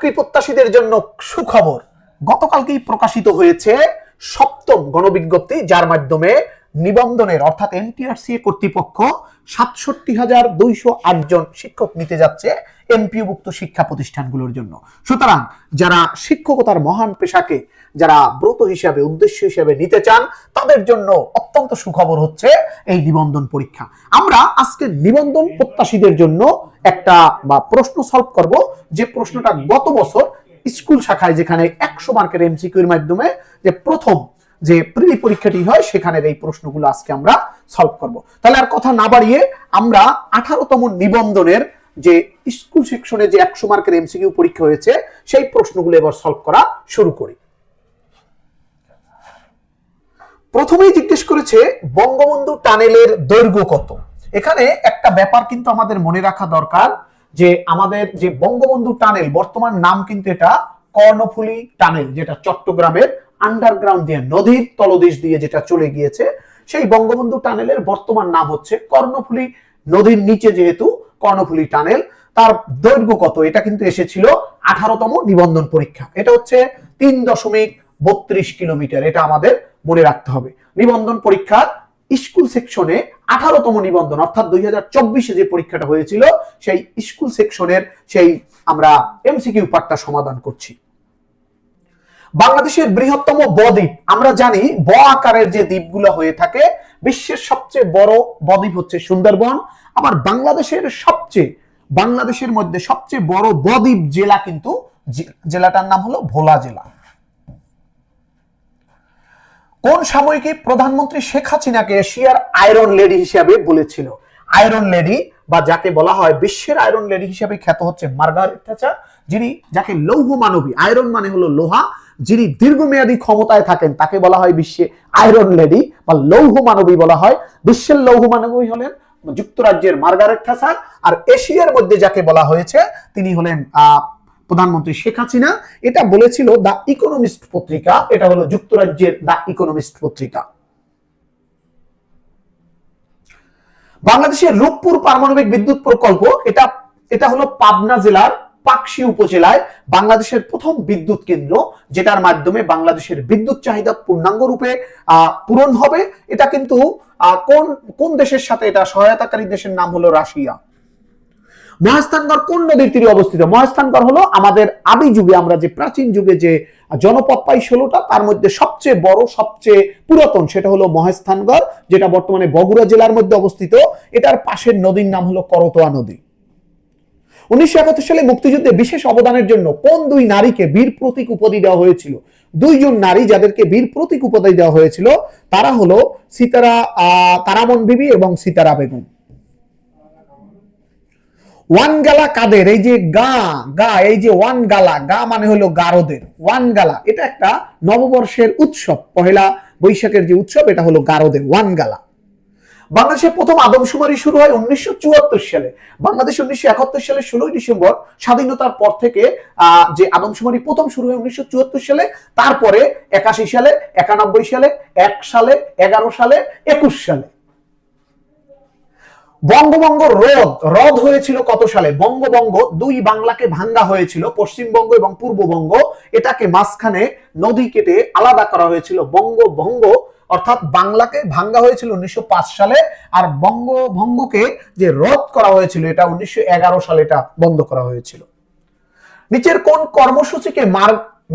চাকরি প্রত্যাশীদের জন্য সুখবর। গতকালকেই প্রকাশিত হয়েছে 7ম গণবিজ্ঞপ্তি, যার মাধ্যমে নিবন্ধনের অর্থাৎ এনটিআরসি কর্তৃপক্ষ ৬৭,২০৮ জন শিক্ষক নিতে যাচ্ছে এমপিওভুক্ত শিক্ষা প্রতিষ্ঠানগুলোর জন্য। সুতরাং যারা শিক্ষকতার মহান পেশাকে যারা ব্রত হিসাবে, উদ্দেশ্য হিসাবে নিতে চান, তাদের জন্য অত্যন্ত সুখবর হচ্ছে এই নিবন্ধন পরীক্ষা। আমরা আজকে নিবন্ধন প্রত্যাশীদের জন্য একটা প্রশ্ন সলভ করব, যে প্রশ্নটা গত বছর স্কুল শাখায় যেখানে 100 মার্কের এমসিকিউর মাধ্যমে যে প্রথম যে প্রিলি পরীক্ষাটি হয়, সেখানের এই প্রশ্নগুলো আজকে আমরা সলভ করব। তাহলে আর কথা না বাড়িয়ে আমরা 18তম নিবন্ধনের যে স্কুল সেকশনে যে 100 মার্কের এমসিকিউ পরীক্ষা হয়েছে, সেই প্রশ্নগুলো এবার সলভ করা শুরু করি। প্রথমেই জিজ্ঞেস করেছে বঙ্গবন্ধু টানেলের দৈর্ঘ্য কত। এখানে একটা ব্যাপার কিন্তু আমাদের মনে রাখা দরকার, যে আমাদের যে বঙ্গবন্ধু টানেল, বর্তমান নাম কিন্তু এটা কর্ণফুলী টানেল, যেটা চট্টগ্রামের আন্ডারগ্রাউন্ড দিয়ে নদীর তলদেশ দিয়ে যেটা চলে গিয়েছে, সেই বঙ্গবন্ধু টানেলের বর্তমান নাম হচ্ছে কর্ণফুলী। নদীর নিচে যেহেতু কর্ণফুলী টানেল, তার দৈর্ঘ্য কত, এটা কিন্তু এসেছিল 18তম নিবন্ধন পরীক্ষা। এটা হচ্ছে 3.32 কিলোমিটার। এটা আমাদের মনে রাখতে হবে। নিবন্ধন পরীক্ষার স্কুল সেকশনে 18তম নিবন্ধন অর্থাৎ 2024-এ যে পরীক্ষাটা হয়েছিল, সেই স্কুল সেকশনের সেই আমরা এমসিকিউ পার্টটা সমাধান করছি। বাংলাদেশের বৃহত্তম বদ্বীপ, আমরা জানি ব আকারের যে দ্বীপগুলো হয়ে থাকে, বিশ্বের সবচেয়ে বড় বদ্বীপ হচ্ছে সুন্দরবন। আবার বাংলাদেশের মধ্যে সবচেয়ে বড় বদ্বীপ জেলা কিন্তু জেলাটার নাম হলো ভোলা জেলা। কোন সাময়িকী প্রধানমন্ত্রী শেখ হাসিনাকে এশিয়ার আয়রন লেডি হিসেবে বলেছিল? আয়রন লেডি বা যাকে বলা হয় বিশ্বের আয়রন লেডি হিসেবে খ্যাত হচ্ছে মার্গারেট থ্যাচার, যিনি যাকে লৌহ মানবী, আয়রন মানে হলো লোহা, যিনি দীর্ঘমেয়াদী ক্ষমতায় থাকেন, তাকে বলা হয় বিশ্বে আয়রন লেডি বা লৌহ মানবী বলা হয়। বিশ্বের লৌহ মানবী হলেন যুক্তরাজ্যের মার্গারেট থ্যাচার, আর এশিয়ার মধ্যে যাকে বলা হয়েছে তিনি হলেন প্রধানমন্ত্রী শেখ হাসিনা। এটা বলেছিল দ্য ইকোনমিস্ট পত্রিকা, এটা হলো যুক্তরাজ্যের দ্য ইকোনমিস্ট পত্রিকা। বাংলাদেশের রূপপুর পারমাণবিক বিদ্যুৎ প্রকল্প, এটা হলো পাবনা জেলার পাকশী উপজেলায় বাংলাদেশের প্রথম বিদ্যুৎ কেন্দ্র, যেটার মাধ্যমে বাংলাদেশের বিদ্যুৎ চাহিদা পূর্ণাঙ্গ রূপে পূরণ হবে। এটা কিন্তু কোন দেশের সাথে এটা সহায়তাকারী দেশের নাম হলো রাশিয়া। মহাস্থানগড় কোন নদীর তীরে অবস্থিত? মহাস্থানগড় হলো আমাদের আদি যুগে, আমরা যে প্রাচীন যুগে যে জনপদ পাই 16টা, তার মধ্যে সবচেয়ে বড়, সবচেয়ে পুরাতন সেটা হলো মহাস্থানগড়, যেটা বর্তমানে বগুড়া জেলার মধ্যে অবস্থিত। এটার পাশের নদীর নাম হলো করতোয়া নদী। 1971 সালে মুক্তিযুদ্ধে বিশেষ অবদানের জন্য কোন দুই নারীকে বীর প্রতীক উপাধি দেওয়া হয়েছিল? দুইজন নারী যাদেরকে বীর প্রতীক উপাধি দেওয়া হয়েছিল, তারা হলো তারামন বিবি এবং সিতারা বেগম। ওয়ান গালা কাদের? এই যে এই যে ওয়ান গালা, গা মানে হলো গারোদের। ওয়ান গালা এটা একটা নববর্ষের উৎসব, পহেলা বৈশাখের যে উৎসব, এটা হলো গারোদের ওয়ান গালা। বাংলাদেশের প্রথম আদমশুমারি শুরু হয় 1974 সালে। বাংলাদেশ 1971 সালের 16 ডিসেম্বর স্বাধীনতার পর থেকে যে আদমশুমারি প্রথম শুরু হয় 1974 সালে, তারপরে 81 সালে, 91 সালে, 1 সালে, 11 সালে, 21 সালে। বঙ্গভঙ্গ রদ হয়েছিল কত সালে? বঙ্গভঙ্গ দুই বাংলাকে ভাঙ্গা হয়েছিল, পশ্চিমবঙ্গ এবং পূর্ববঙ্গ, এটাকে মাঝখানে নদী কেটে আলাদা করা হয়েছিল। বঙ্গভঙ্গ অর্থাৎ বাংলাকে ভাঙ্গা হয়েছিল 1905 সালে, আর বঙ্গভঙ্গকে যে রদ করা হয়েছিল এটা 1911 সালে এটা বন্ধ করা হয়েছিল। নিচের কোন কর্মসূচিকে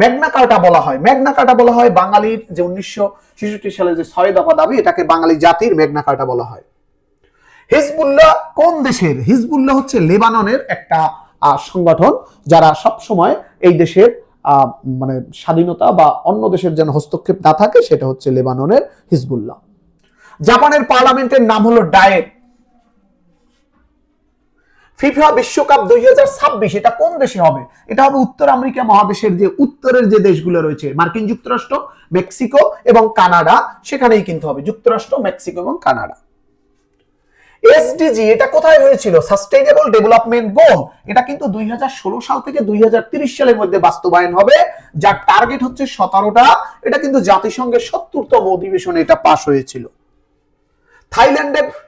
ম্যাগনা কার্টা বলা হয়? ম্যাগনা কার্টা বলা হয় বাঙালির যে 1966 সালে যে 6 দফা দাবি, এটাকে বাঙালি জাতির ম্যাগনা কার্টা বলা হয়। হিজবুল্লাহ কোন দেশের? হিজবুল্লাহ হচ্ছে লেবাননের একটা সংগঠন, যারা সব সময় এই দেশের মানে স্বাধীনতা বা অন্য দেশের যেন হস্তক্ষেপ না থাকে, সেটা হচ্ছে লেবাননের হিজবুল্লাহ। জাপানের পার্লামেন্টের নাম হলো ডায়েট। ফিফা বিশ্বকাপ 2026 এটা কোন দেশে হবে? এটা হবে উত্তর আমেরিকা মহাদেশের যে উত্তরের যে দেশগুলো রয়েছে, মার্কিন যুক্তরাষ্ট্র, মেক্সিকো এবং কানাডা, সেখানেই কিন্তু হবে, যুক্তরাষ্ট্র, মেক্সিকো এবং কানাডা। এসডিজি এটা কোথায় হয়েছিল? সাস্টেইনেবল ডেভেলপমেন্ট গোল, এটা কিন্তু 2016 সাল থেকে 2030 সালের মধ্যে বাস্তবায়ন হবে, যার টার্গেট হচ্ছে 17টা। এটা কিন্তু জাতিসংঘের 70তম অধিবেশনে এটা পাশ হয়েছিল।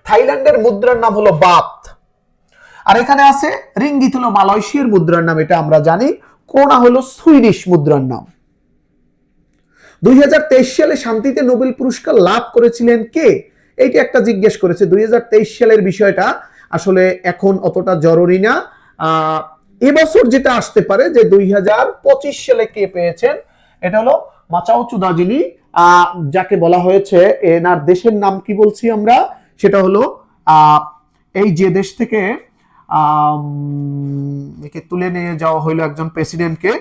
থাইল্যান্ডের মুদ্রার নাম হলো বাত। আর এখানে আছে রিঙ্গিত হলো মালয়েশিয়ার মুদ্রার নাম, এটা আমরা জানি। ক্রোনা হলো সুইডিশ মুদ্রার নাম। 2023 সালে শান্তিতে নোবেল পুরস্কার লাভ করেছিলেন কে? এইটা একটা জিজ্ঞেস করেছে। 2023 সালের বিষয়টা আসলে এখন অতটা জরুরি না। এবছর যেটা আসতে পারে যে 2025 সালে কে পেয়েছেন, এটা হলো মাচাও দাজিনি, যাকে বলা হয়েছে, এনার দেশের নাম কি বলছি আমরা, সেটা হলো এই যে দেশ থেকে একে তুলে নিয়ে যাওয়া হইলো একজন প্রেসিডেন্টকে,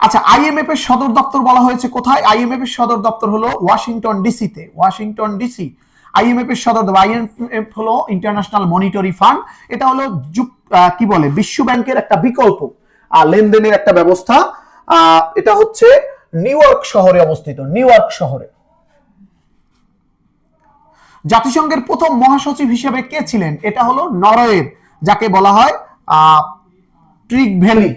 আচ্ছা, আইএমএফ এর সদর দপ্তর বলা হয়েছে কোথায়? আইএমএফ এর সদর দপ্তর হলো ওয়াশিংটন ডিসিতে, ওয়াশিংটন ডিসি। আইএমএফ এর সদর দপ্তর, আইএমএফ হলো ইন্টারন্যাশনাল মনিটারি ফান্ড, এটা হলো কি বলে বিশ্ব ব্যাংকের একটা বিকল্প লেনদেনের একটা ব্যবস্থা। এটা হচ্ছে নিউ ইয়র্ক শহরে অবস্থিত, নিউ ইয়র্ক শহরে। জাতিসংঘের প্রথম মহাসচিব হিসেবে কে ছিলেন? এটা হলো নরওয়ের, যাকে বলা হয় ট্রিগ ভ্যালি।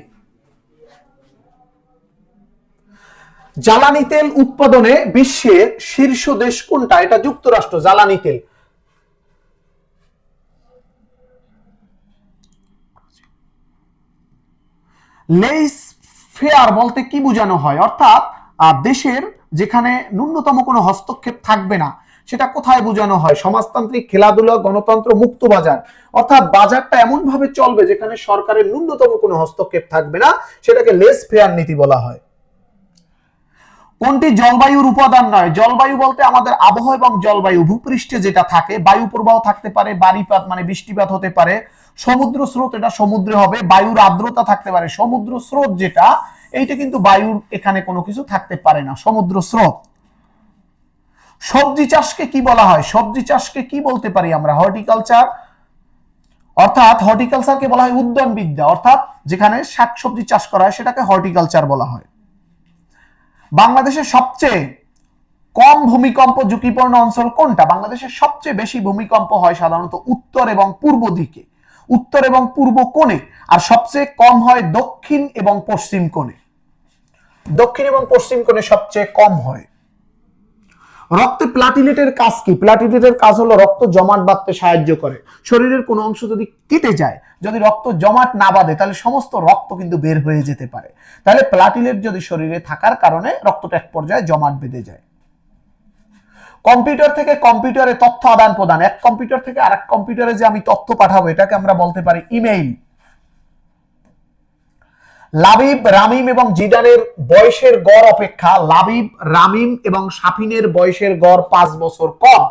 জ্বালানি তেল উৎপাদনে বিশ্বের শীর্ষ দেশ কোনটা? এটা যুক্তরাষ্ট্র। জ্বালানি তেল লেইস ফেয়ার বলতে কি বোঝানো হয়? অর্থাৎ দেশের যেখানে ন্যূনতম কোনো হস্তক্ষেপ থাকবে না, সেটা কোথায় বোঝানো হয়? সমাজতান্ত্রিক, খেলাধুলা, গণতন্ত্র, মুক্ত বাজার। অর্থাৎ বাজারটা এমন ভাবে চলবে যেখানে সরকারের ন্যূনতম কোনো হস্তক্ষেপ থাকবে না, সেটাকে লেস ফেয়ার নীতি বলা হয়। কোনটি জলবায়ুর উপাদান নয়? জলবায়ু বলতে আমাদের আবহাওয়া এবং জলবায়ু, ভূপৃষ্ঠে যেটা থাকে, বায়ু প্রবাহ থাকতে পারে, বারিপাত মানে বৃষ্টিপাত হতে পারে, সমুদ্র স্রোত এটা সমুদ্রে হবে, বায়ুর আর্দ্রতা থাকতে পারে, সমুদ্র স্রোত যেটা, এইটা কিন্তু বায়ুর এখানে কোনো কিছু থাকতে পারে না, সমুদ্র স্রোত। সবজি চাষকে কি বলা হয়? সবজি চাষকে কি বলতে পারি আমরা? হর্টিকালচার। অর্থাৎ হর্টিকালচারকে বলা হয় উদ্যান বিদ্যা, অর্থাৎ যেখানে শাকসবজি চাষ করা হয় সেটাকে হর্টিকালচার বলা হয়। বাংলাদেশের সবচেয়ে কম ভূমিকম্প ঝুঁকিপূর্ণ অঞ্চল কোনটা? বাংলাদেশের সবচেয়ে বেশি ভূমিকম্প হয় সাধারণত উত্তর এবং পূর্ব দিকে, উত্তর এবং পূর্ব কোণে, আর সবচেয়ে কম হয় দক্ষিণ এবং পশ্চিম কোণে। দক্ষিণ এবং পশ্চিম কোণে সবচেয়ে কম হয়। রক্তে প্লাটিলেটের কাজ কি? প্লাটিলেটের কাজ হলো রক্ত জমাট বাঁধতে সাহায্য করে। শরীরের কোনো অংশ যদি কেটে যায়, যদি রক্ত জমাট না বাঁধে, তাহলে সমস্ত রক্ত কিন্তু বের হয়ে যেতে পারে। তাহলে প্লাটিলেট যদি শরীরে থাকার কারণে রক্তটা এক পর্যায়ে জমাট বেঁধে যায়। কম্পিউটার থেকে কম্পিউটারে তথ্য আদান প্রদান, এক কম্পিউটার থেকে আরেক কম্পিউটারে যে আমি তথ্য পাঠাবো, এটাকে আমরা বলতে পারি ইমেইল। লাবিব, রামিম এবং জিদানের বয়সের গড় অপেক্ষা লাবিব, রামিম এবং শাফিনের বয়সের গড় 5 বছর কম।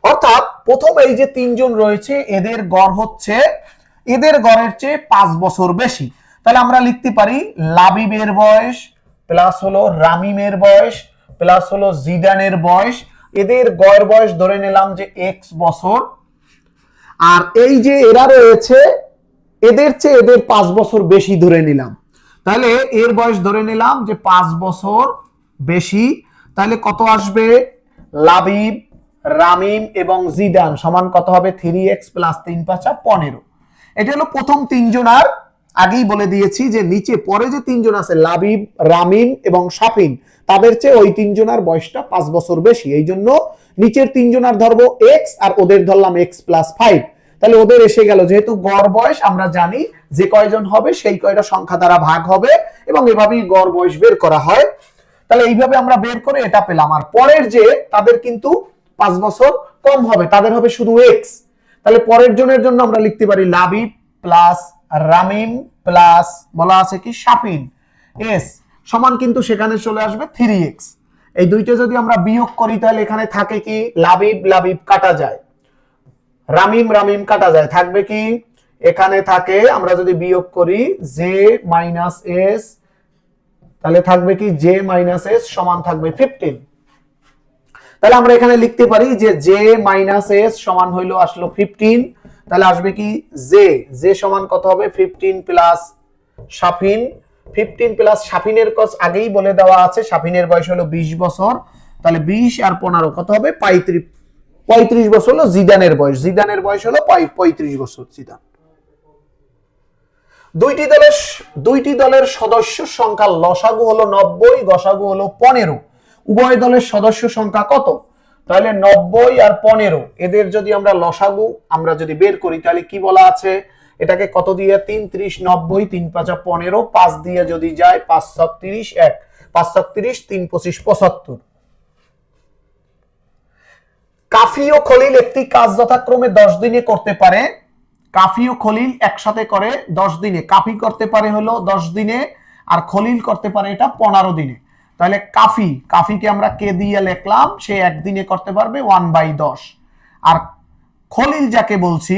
অর্থাৎ প্রথম এই যে তিনজন রয়েছে, এদের গড় হচ্ছে এদের গড়ের চেয়ে 5 বছর বেশি। তাহলে আমরা লিখতে পারি লাবিবের বয়স প্লাস হলো রামিমের বয়স প্লাস হলো জিদানের বয়স, এদের গড় বয়স ধরে নিলাম যে x বছর। আর এই যে এরা রয়েছে, এদের চেয়ে এদের 5 বছর বেশি ধরে নিলাম, তাহলে এর বয়স ধরে নিলাম যে 5 বছর বেশি। তাহলে কত আসবে? লাবিব, রামিম এবং জিদান সমান কত হবে? 3x plus 3 5 15। এটা হলো প্রথম তিনজন। আর আগেই বলে দিয়েছি যে নিচে পরে যে তিনজন আছে লাবিব, রামিম এবং শাফিন, তাদের চেয়ে ওই তিনজনের বয়সটা 5 বছর বেশি। এই জন্য নিচের তিনজনের ধরবো x আর ওদের ধরলাম x প্লাস 5। তাহলে ওদের এসে গেল, যেহেতু গড় বয়স আমরা জানি যে কয়জন হবে সেই কয়টা সংখ্যা দ্বারা ভাগ হবে, এবং এভাবেই গড় বয়স বের করা হয়। তাহলে এইভাবে আমরা বের করে এটা পেলাম। আর পরের যে তাদের কিন্তু 5 বছর কম হবে, তাদের হবে শুধু x। তাহলে পরের জনের জন্য আমরা লিখতে পারি লাবিব প্লাস রামিম প্লাস বলা আছে কি শাফিন s সমান কিন্তু সেখানে চলে আসবে 3x। এই দুইটা যদি আমরা বিয়োগ করি তাহলে এখানে থাকে কি? লাবিব লাবিব কাটা যায়, রামিম রামিম কাটা যায়, থাকবে কি? এখানে থাকে, আমরা যদি বিয়োগ করি j মাইনাস s, তাহলে থাকবে কি? j মাইনাস s সমান থাকবে 15। তাহলে আমরা এখানে লিখতে পারি যে j মাইনাস s সমান হইলো আসলো 15। তাহলে আসবে কি? j সমান কত হবে? 15 প্লাস শাফিন। 15 প্লাস শাফিনের কস আগেই বলে দেওয়া আছে, শাফিনের বয়স হলো 20 বছর। তাহলে 20 আর 15 কত হবে? 35 বছর হলো জিদানের বয়স। জিদানের বয়স হলো 35 বছর। জিদান। দুইটি দলের সদস্য সংখ্যা লসাগু হলো 90, গসাগু হলো 15। উভয় দলের সদস্য সংখ্যা কত? তাহলে 90 আর 15 এদের যদি আমরা লসাগু আমরা যদি বের করি তাহলে কি বলা আছে, এটাকে কত দিয়ে 3 30 90 3 5 15 5 দিয়ে যদি যায় 5 7 30 1 5 7 30 3 25 75। কাফি ও খলিল একটি কাজ যথাক্রমে 10 দিনে করতে পারে। কাফি ও খলিল একসাথে করে 10 দিনে। কাফি করতে পারে হলো 10 দিনে আর খলিল করতে পারে এটা 15 দিনে। তাহলে কাফিকে আমরা কে দিয়ে লিখলাম, সে একদিনে করতে পারবে 1/10। আর খলিল যাকে বলছি,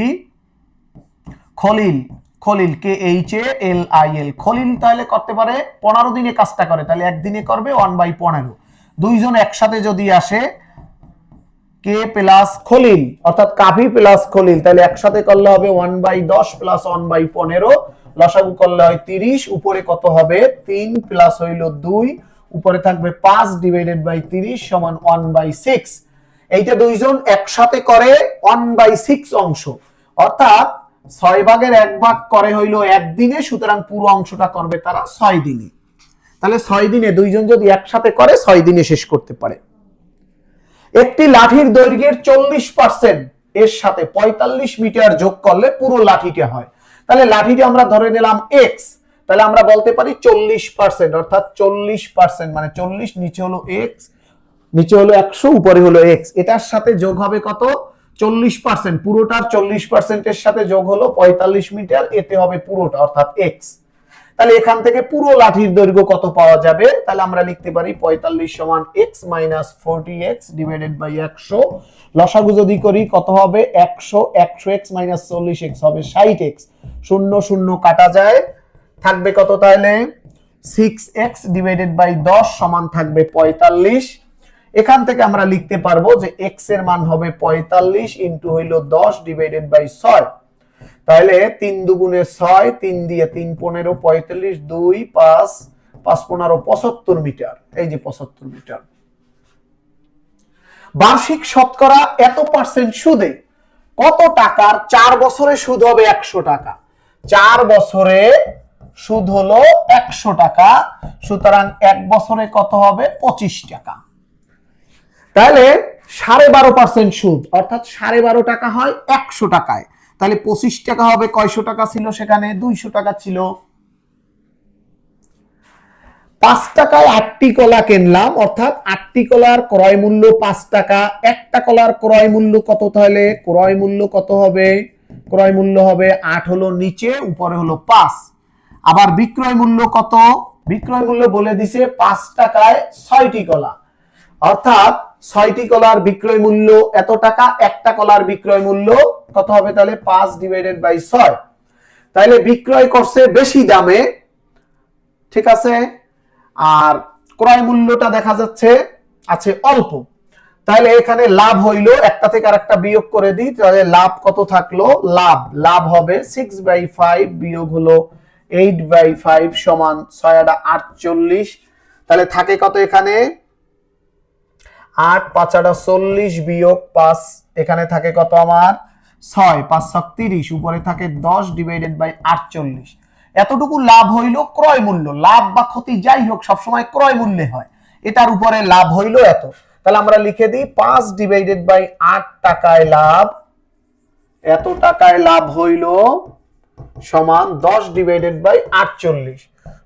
খলিল KHALIL, খলিল তাহলে করতে পারে 15 দিনে কাজটা করে, তাহলে একদিনে করবে 1/15। দুইজন একসাথে যদি আসে কে প্লাস খলিল অর্থাৎ কাফি প্লাস খলিল, তাহলে একসাথে করলে হবে 1/10 প্লাস 1/15, লসাগু করলে হয় 30, উপরে কত হবে 3 প্লাস হইল 2, উপরে থাকবে 5 ডিভাইডেড বাই 30 সমান 1/6। এইটা দুইজন একসাথে করে 1/6 অংশ, অর্থাৎ 6 ভাগের 1 ভাগ করে হইল একদিনে, সুতরাং পুরো অংশটা করবে তারা 6 দিনে। তাহলে 6 দিনে দুইজন যদি একসাথে করে 6 দিনে শেষ করতে পারে। একটি লাঠির দৈর্ঘ্যের 40% এর সাথে 45 মিটার যোগ করলে পুরো লাঠিটা হয়। তাহলে লাঠিটা আমরা ধরে নিলাম x, তাহলে আমরা বলতে পারি 40%, অর্থাৎ 40% মানে 40 নিচে হলো x, নিচে হলো 100, উপরে হলো x, এটার সাথে যোগ হবে কত 40%, পুরোটার 40% এর সাথে যোগ হলো 45 মিটার, এতে হবে পুরোটা অর্থাৎ x। তাহলে এখান থেকে পুরো লাঠির দৈর্ঘ্য কত পাওয়া যাবে, তাহলে আমরা লিখতে পারি 45 সমান x minus 40x divided by 100। লসাগু যদি করি কত হবে 100, 100x মাইনাস 40x হবে 60x, 0 0 কাটা যায়, থাকবে কত তাহলে 6x ডিভাইডেড বাই 10 সমান থাকবে 45। এখান থেকে আমরা লিখতে পারবো যে x এর মান হবে 45 ইনটু হইল 10 ডিভাইডেড বাই 6। তাহলে 3 দুগুণে 6, 3 দিয়ে 3 15 45, 2 5 5 15 75 মিটার, এই যে 75 মিটার। বার্ষিক শতকরা এত পার্সেন্ট সুদে কত টাকার 4 বছরে সুদ হবে 100 টাকা। 4 বছরে সুদ হলো 100 টাকা, সুতরাং 1 বছরে কত হবে 25 টাকা। তাহলে 12.5% সুদ, অর্থাৎ 12.5 টাকা হয় 100 টাকায়, তাহলে 25 টাকা হবে, কয়শো টাকা ছিল সেখানে 200 টাকা ছিল। 5 টাকায় 8টি কলা কিনলাম, অর্থাৎ 8টি কলার ক্রয় মূল্য 5 টাকা। একটা কলার ক্রয় মূল্য কত, তাহলে ক্রয় মূল্য কত হবে, ক্রয় মূল্য হবে 8 হলো নিচে, উপরে হলো 5। আবার বিক্রয় মূল্য কত, বিক্রয় মূল্য বলে দিছে 5 টাকায় 6টি কলা, অর্থাৎ 6টি কলার বিক্রয় মূল্য এত টাকা, একটা কলার বিক্রয় মূল্য কত হবে, তাহলে 5 ডিভাইডেড বাই 6। তাহলে বিক্রয় করছে বেশি দামে, ঠিক আছে, আর ক্রয় মূল্যটা দেখা যাচ্ছে আছে অল্প। তাহলে এখানে লাভ হইলো, একটা থেকে আরেকটা বিয়োগ করে দিই, তাহলে লাভ কত থাকলো, লাভ হবে 6/5 বিয়োগ হলো 8/5 সমান 6 48। তাহলে থাকে কত এখানে 8 5 40 বিয়োগ 5, এখানে থাকে কত আমার 6 5 30, উপরে থাকে 10 ডিভাইডেড বাই 48। এতটুকু লাভ হইল ক্রয় মূল্য, লাভ বা ক্ষতি যাই হোক সবসময় ক্রয় মূল্যে হয়, এটার উপরে লাভ হইল এত। তাহলে আমরা লিখে দিই 5 ডিভাইডেড বাই 8 টাকায় লাভ, এত টাকায় লাভ হইল সমান 10 ডিভাইডেড বাই 48।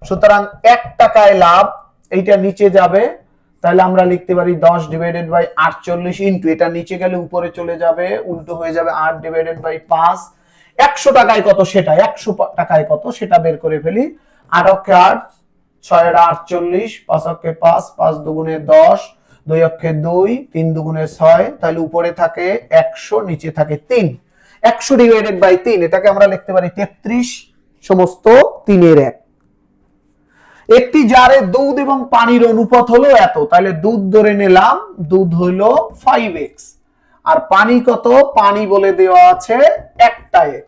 সুতরাং 1 টাকায় লাভ, এইটা নিচে যাবে, তাহলে আমরা লিখতে পারি 10 ডিভাইডেড বাই 48 ইনটু, এটা নিচে গেলে উপরে চলে যাবে, উল্টো হয়ে যাবে 8 ডিভাইডেড বাই 5। 100 টাকায় কত সেটা, 100 টাকায় কত সেটা বের করে ফেলি। 8 অক্ষে 8, 6 48, 5 অক্ষে 5, 5 দুগুণে 10, 2 অক্ষে 2, 3 দুগুণে 6, তাহলে উপরে থাকে 100, নিচে থাকে 3। 100 ডিভাইডেড বাই 3, এটাকে আমরা লিখতে পারি 33, সমস্ত 3 এর 1। একটি জারে দুধ এবং পানির অনুপাত হলো এত, তাহলে দুধ ধরে নিলাম, দুধ হলো 5x, আর পানি কত, পানি বলে দেওয়া আছে 1x,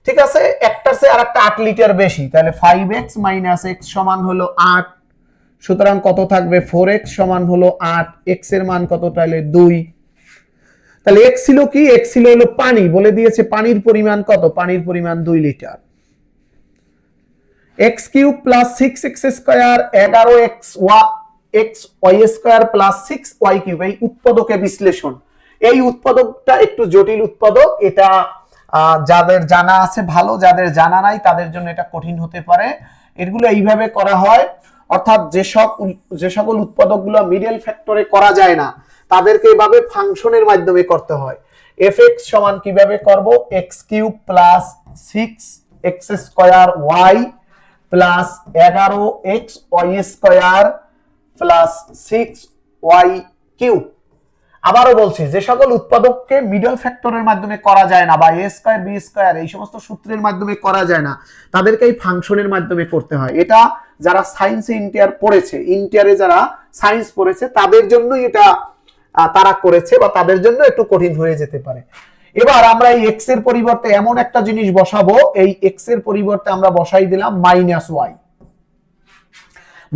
ঠিক আছে, একটার চেয়ে আরেকটা 8 লিটার বেশি, তাহলে 5x মাইনাস x সমান হলো 8, সুতরাং কত থাকবে 4x সমান হলো 8, x এর মান কত, তাহলে 2। তাহলে x ছিল কি, x ছিল হলো পানি, বলে দিয়েছে পানির পরিমাণ কত, পানির পরিমাণ 2 litre. x cube plus 6x square 11x x y square plus 6y cube, এই উৎপাদকের বিশ্লেষণ। এই উৎপাদকটা একটু জটিল উৎপাদক, এটা যাদের জানা আছে ভালো, যাদের জানা নাই তাদের জন্য এটা কঠিন হতে পারে। এগুলো এইভাবে করা হয়, অর্থাৎ যে সকল উৎপাদকগুলো মিডল ফ্যাক্টরে করা যায় না তাদেরকে এভাবে ফাংশনের মাধ্যমে করতে হয়। fx সমান কিভাবে করব, x cube plus 6x square y plus 11x y square plus 6y cube. আবারও বলছি, যে সকল উৎপাদককে মিডল ফ্যাক্টরের মাধ্যমে করা যায় না বা এ স্কয়ার বি স্কয়ার এই সমস্ত সূত্রের মাধ্যমে করা যায় না, তাদেরকে এই ফাংশনের মাধ্যমে করতে হয়। এটা যারা সায়েন্সে ইন্টার পড়েছে, ইন্টারে যারা সায়েন্স পড়েছে তাদের জন্যই এটা তারা করেছে, বা তাদের জন্য একটু কঠিন হয়ে যেতে পারে। এবার আমরা এই এক্স এর পরিবর্তে এমন একটা জিনিস বসাবো, এই এক্স এর পরিবর্তে আমরা বসাই দিলাম মাইনাস ওয়াই।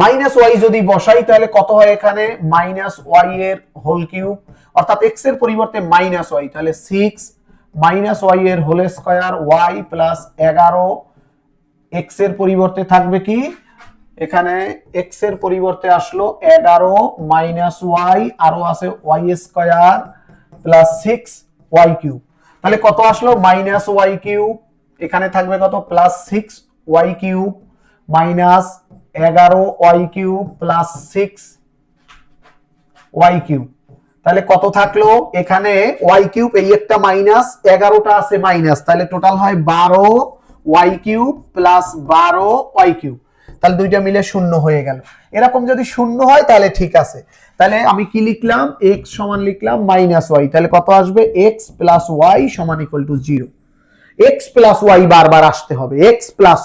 মাইনাস ওয়াই যদি বসাই তাহলে কত হয়, এখানে মাইনাস ওয়াই এর হোল কিউব, অর্থাৎ এক্স এর পরিবর্তে মাইনাস ওয়াই, তাহলে 6 মাইনাস ওয়াই এর whole square y plus 11, x এর পরিবর্তে থাকবে কি, এখানে এক্স এর পরিবর্তে আসলো 11 মাইনাস ওয়াই, আরো আছে Y square plus 6y cube. তাহলে কত আসলো, মাইনাস ওয়াই কিউব, এখানে থাকবে কত, plus 6y cube minus 11y cube plus 6y cube. তাহলে কত থাকলো, এখানে y কিউব, এই একটা মাইনাস, 11টা আছে মাইনাস, তাহলে টোটাল হয় 12y cube plus 12y cube. তাহলে দুইটা মিলে শূন্য হয়ে গেল। এরকম যদি শূন্য হয় তাহলে ঠিক আছে। তাহলে আমি কি লিখলাম, x সমান লিখলাম মাইনাস ওয়াই, তাহলে কত আসবে, x প্লাস ওয়াই সমান equal to 0। x plus y বারবার আসতে হবে, x প্লাস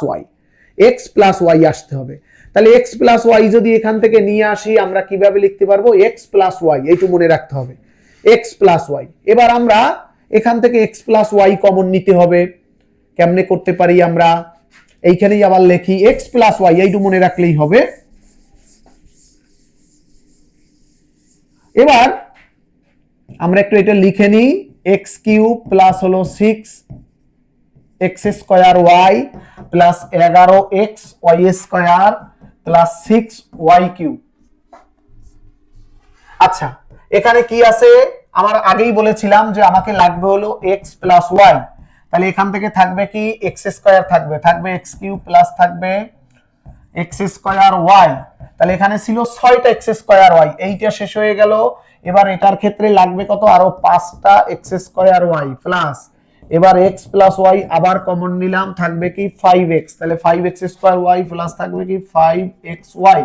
ওয়াই আসতে হবে। তাহলে x প্লাস ওয়াই যদি এখান থেকে নিয়ে আসি আমরা কিভাবে লিখতে পারবো, x প্লাস ওয়াই, এইটু মনে রাখতে হবে, x প্লাস ওয়াই। এবার আমরা এখান থেকে x প্লাস ওয়াই কমন নিতে হবে। কেমনে করতে পারি আমরা, এইখানেই আবার লিখি x প্লাস ওয়াই, এইটু মনে রাখলেই হবে। এবার আমরা একটু এটা লিখে নিই, x কিউব প্লাস হলো 6x square y plus 11x y square plus 6y cube. আচ্ছা, এখানে কি আছে, আমার আগেই বলেছিলাম যে আমাকে লাগবে হলো x প্লাস y, তাহলে এখান থেকে থাকবে কি, x স্কয়ার থাকবে x কিউব প্লাস থাকবে x স্কয়ার y, তাহলে এখানে ছিল 6টা x স্কয়ার y, এইটা শেষ হয়ে গেল। এবার এটার ক্ষেত্রে লাগবে কত, আরো 5টা x স্কয়ার y প্লাস, এবার x প্লাস y আবার কমন নিলাম, থাকবে কি 5x, তাহলে 5x স্কয়ার y প্লাস থাকবে কি 5xy।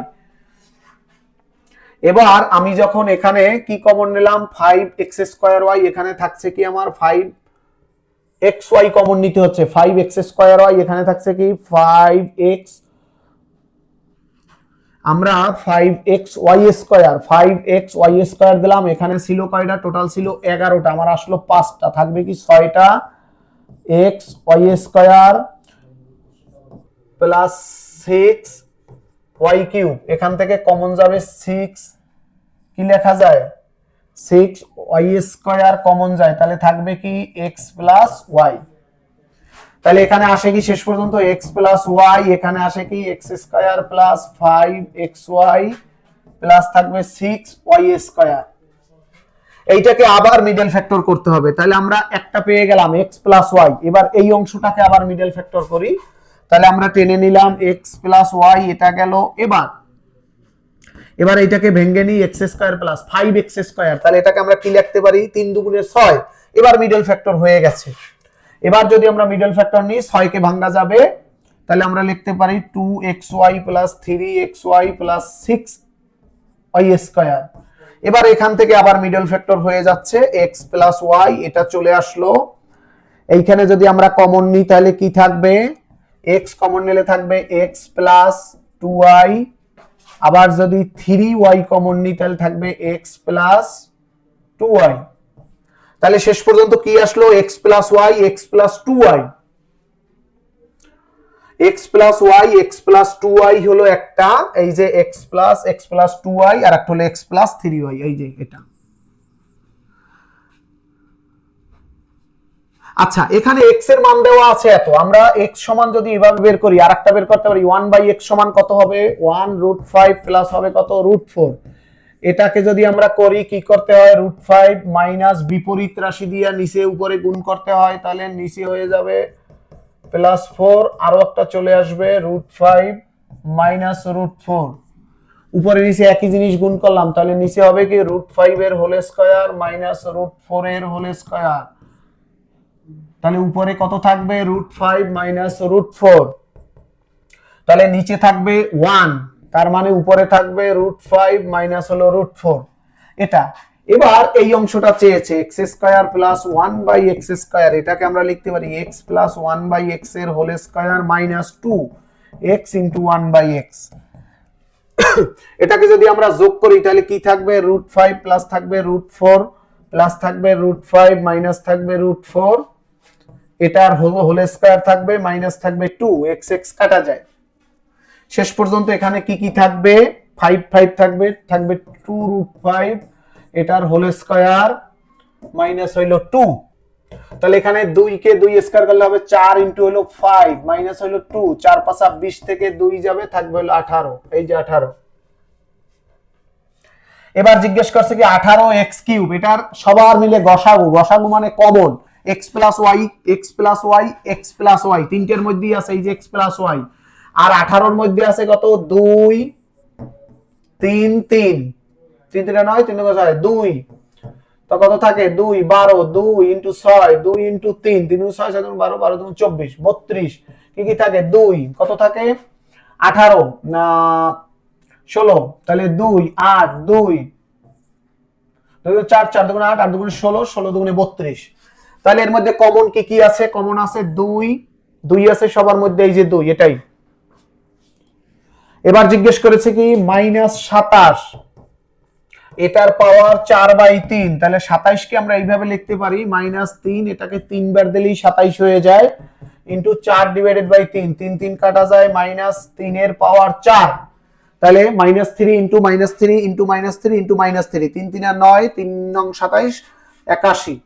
এবার আমি যখন এখানে কি কমন নিলাম, 5x স্কয়ার y, এখানে থাকছে কি আমার 5xy কমন নিতে হচ্ছে, 5x স্কয়ার y, এখানে থাকছে কি 5x, আমরা 5xy স্কয়ার দিলাম, এখানে ছিল কয়টা, টোটাল ছিল 11টা, আমার আসলো 5টা, থাকবে কি 6টা xy square plus 6y cube, এখান থেকে কমন যাবে 6, কি লেখা যায়, 6y স্কয়ার কমন যায়, তাহলে থাকবে কি x প্লাস y। তাহলে এখানে আসে কি শেষ পর্যন্ত x প্লাস y, এখানে আসে কি x square plus 5xy plus থাকবে 6y স্কয়ার। এইটাকে আবার মিডল ফ্যাক্টর করতে হবে, তাহলে আমরা একটা পেয়ে গেলাম x প্লাস y। এবার এই অংশটাকে আবার মিডল ফ্যাক্টর করি, তাহলে আমরা টেনে নিলাম x প্লাস y, এটা গেল। এবার এইটাকে ভেঙে নিই, x square plus 5x square, তাহলে এটাকে আমরা কি লিখতে পারি, 3 দুগুণে 6, এবার মিডল ফ্যাক্টর হয়ে গেছে। এবার যদি আমরা মিডল ফ্যাক্টর নিই, 6 কে ভাঙা যাবে, তাহলে আমরা লিখতে পারি 2xy plus 3xy plus 6y square. এবার এখান থেকে আবার মিডল ফ্যাক্টর হয়ে যাচ্ছে, x প্লাস y, এটা চলে আসলো। এইখানে যদি আমরা কমন নিই তাহলে কি থাকবে, x কমন নিলে থাকবে x প্লাস 2y, আবার যদি 3y কমন নিই তাহলে থাকবে x প্লাস 2y। তাহলে শেষ পর্যন্ত কি আসলো, x plus y, x plus 2y, x plus y, x plus 2y হলো একটা, এই যে x প্লাস 2y, আর একটা হলো x প্লাস 3y, এই যে এটা। আচ্ছা এখানে x এর মান দেওয়া আছে এত, আমরা x সমান যদি এভাবে বের করি, আরেকটা বের করতে পারি 1/x সমান কত হবে 1√5 প্লাস হবে কত √4। এটাকে যদি আমরা করি কি করতে হয় √5 মাইনাস বিপরীত রাশি দিয়ে নিচে উপরে গুণ করতে হয়, তাহলে নিচে হয়ে যাবে +4, আরো একটা চলে আসবে √5 মাইনাস √4, উপরে নিচে একই জিনিস গুণ করলাম, তাহলে নিচে হবে কি √5 এর হোল স্কয়ার মাইনাস √4 এর হোল স্কয়ার, তাহলে উপরে কত থাকবে √5 মাইনাস √4, তাহলে নিচে থাকবে 1, তার মানে উপরে থাকবে √5 মাইনাস হলো √4 এটা। এবার এই অংশটা চেয়েছে x square plus 1/x square, এটাকে আমরা লিখতে পারি x প্লাস 1/x এর whole square minus 2x into 1/x। এটাকে যদি আমরা যোগ করি তাহলে কি থাকবে √5 প্লাস থাকবে √4 প্লাস থাকবে √5 মাইনাস থাকবে √4, এটার হোল স্কয়ার থাকবে মাইনাস থাকবে 2, x x কাটা যায়, শেষ পর্যন্ত এখানে কি কি থাকবে 5 5 থাকবে, থাকবে 2√5, এটার হোল স্কয়ার মাইনাস হইলো 2, তাহলে এখানে 2 কে 2 স্কয়ার করলে হবে 4 ইনটু হলো 5 মাইনাস হইলো 2, 4 5 20 থেকে 2 যাবে থাকবে হলো 18, এই যে 18। এবার জিজ্ঞেস করছে কি 18x কিউব, এটার সবার মিলে গসাগু, গসাগু মানে common x plus y x plus y x plus y, তিনটের মধ্যেই আছে এই যে x প্লাস y, আর 18 এর মধ্যে আছে কত 2 3 3 3 3 9 3 9 2, তো কত থাকে 2 12, 2 ইনটু 6 2 ইনটু 3 3 6 7 12 12 24 32, কি কি থাকে 2 কত থাকে 18 না 16, তাহলে 2 8 2 2 4 4 2 8 8 2 16 16 2 32, তাহলে এর মধ্যে কমন কি কি আছে, কমন আছে 2 2 আছে সবার মধ্যে এই যে 2 এটাই। এবার জিজ্ঞেস করেছে কি -27, এটার পাওয়ার 4/3, তাহলে 27 কে আমরা এইভাবে লিখতে পারি -3, এটাকে 3 বার দিলেই 27 হয়ে যায়, ইনটু 4/3, 3 3 কাটা যায়, -3 এর পাওয়ার 4, তাহলে -3 ইনটু -3 ইনটু -3 ইনটু -3, 3 3 আর 9 3 9 27 81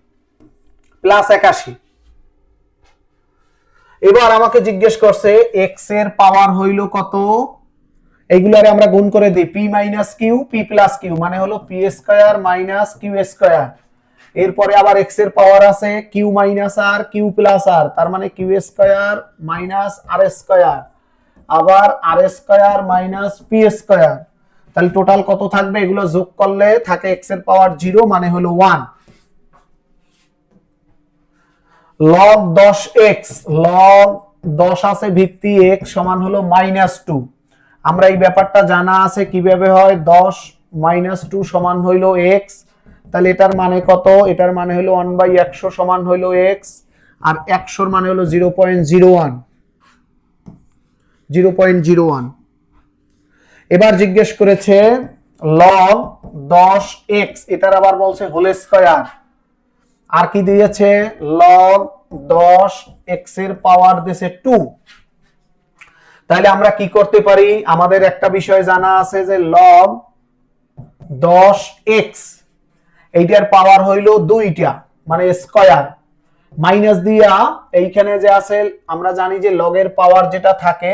প্লাস 81। এবার আমাকে জিজ্ঞেস করছে x এর পাওয়ার হইল কত, এইগুলারে আমরা গুণ করে দিই p minus q p plus q মানে হলো p square minus q square, এরপরে আবার x এর পাওয়ার আছে q minus r q plus r, তার মানে q square minus r square, আবার r square minus p square, তাহলে টোটাল কত থাকবে, এগুলো যোগ করলে থাকে x এর পাওয়ার 0 মানে হলো 1, log 10x log 10 আছে ভিত্তি x সমান হলো -2, আমরা এই ব্যাপারটা জানা আছে কিভাবে হয় 10 -2 সমান হইলো x, তাহলে এটার মানে কত, এটার মানে হলো 1/100 সমান হইলো x, আর 100 এর মানে হলো 0.01 0.01। এবার জিজ্ঞেস করেছে log 10x, এটার আবার বলছে হোল স্কয়ার, আর কি দিয়েছে log 10x এর পাওয়ার দিয়েছে 2, তাহলে আমরা কি করতে পারি, আমাদের একটা বিষয় জানা আছে যে log 10x এইটার পাওয়ার হইল 2টা মানে স্কয়ার, মাইনাস দিয়া এইখানে যে আছে আমরা জানি যে log এর পাওয়ার যেটা থাকে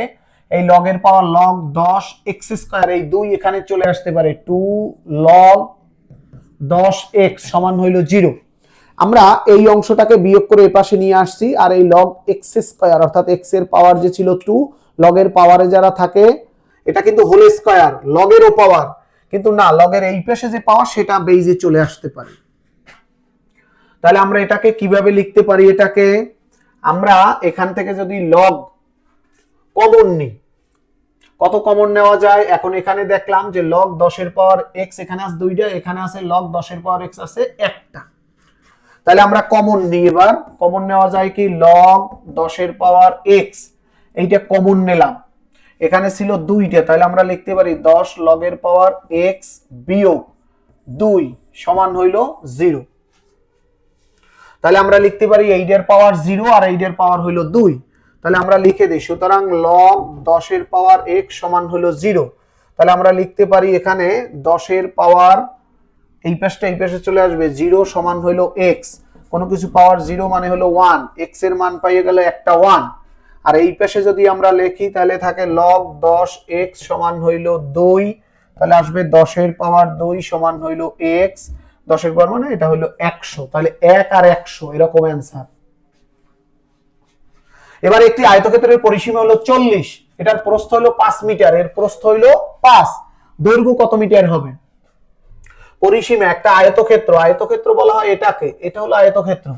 এই log এর পাওয়ার log 10x স্কয়ার, এই 2 এখানে চলে আসতে পারে 2 log 10x সমান হইল 0, আমরা এই অংশটাকে বিয়োগ করে এপাশে নিয়ে আসছি, আর এই log x স্কয়ার অর্থাৎ x এর পাওয়ার যে ছিল 2 log এর পাওয়ারে যারা থাকে এটা কিন্তু হোল স্কয়ার log এরও পাওয়ার, কিন্তু না log এর এই পাশে যে পাওয়ার সেটা বেইজে চলে আসতে পারে, তাহলে আমরা এটাকে কিভাবে লিখতে পারি, এটাকে আমরা এখান থেকে যদি log কমন নিই, কত কমন নেওয়া যায়, এখন এখানে দেখলাম যে log 10 এর পাওয়ার x এখানে আছে 2টা, এখানে আছে log 10 এর পাওয়ার x আছে একটা, তাহলে আমরা কমন নিই, এবার কমন নেওয়া যায় কি log 10 এর পাওয়ার x, এইটা কমন নিলাম, এখানে ছিল 2টা, তাহলে আমরা লিখতে পারি 10 log এর পাওয়ার x বিয়োগ 2 সমান হইল 0, তাহলে আমরা লিখতে পারি 8 এর পাওয়ার 0 আর 8 এর পাওয়ার হইল 2, তাহলে আমরা লিখে দিই, সুতরাং log 10 এর পাওয়ার x সমান হলো 0, তাহলে আমরা লিখতে পারি এখানে 10 এর পাওয়ার এই পাশটা এই পাশে চলে আসবে 0 সমান হলো x, কোনো কিছু পাওয়ার 0 মানে হলো 1, x এর মান পাইয়ে গেল একটা 1। আর এই পাশে যদি আমরা লিখি তাহলে থাকে log 10x সমান হইল 2, তাহলে আসবে 10 এর পাওয়ার 2 সমান হইল x, 10 এর পাওয়ার মানে এটা হইল 100, তাহলে 1 আর 100 এরকম অ্যান্সার। এবার একটি আয়তক্ষেত্রের পরিসীমা হলো 40, এটার প্রস্থ হলো 5 মিটার, এর প্রস্থ হইলো 5, দৈর্ঘ্য কত মিটার হবে? পরিসীমা একটা আয়তক্ষেত্র, আয়তক্ষেত্র বলা হয় এটাকে, এটা হলো আয়তক্ষেত্র,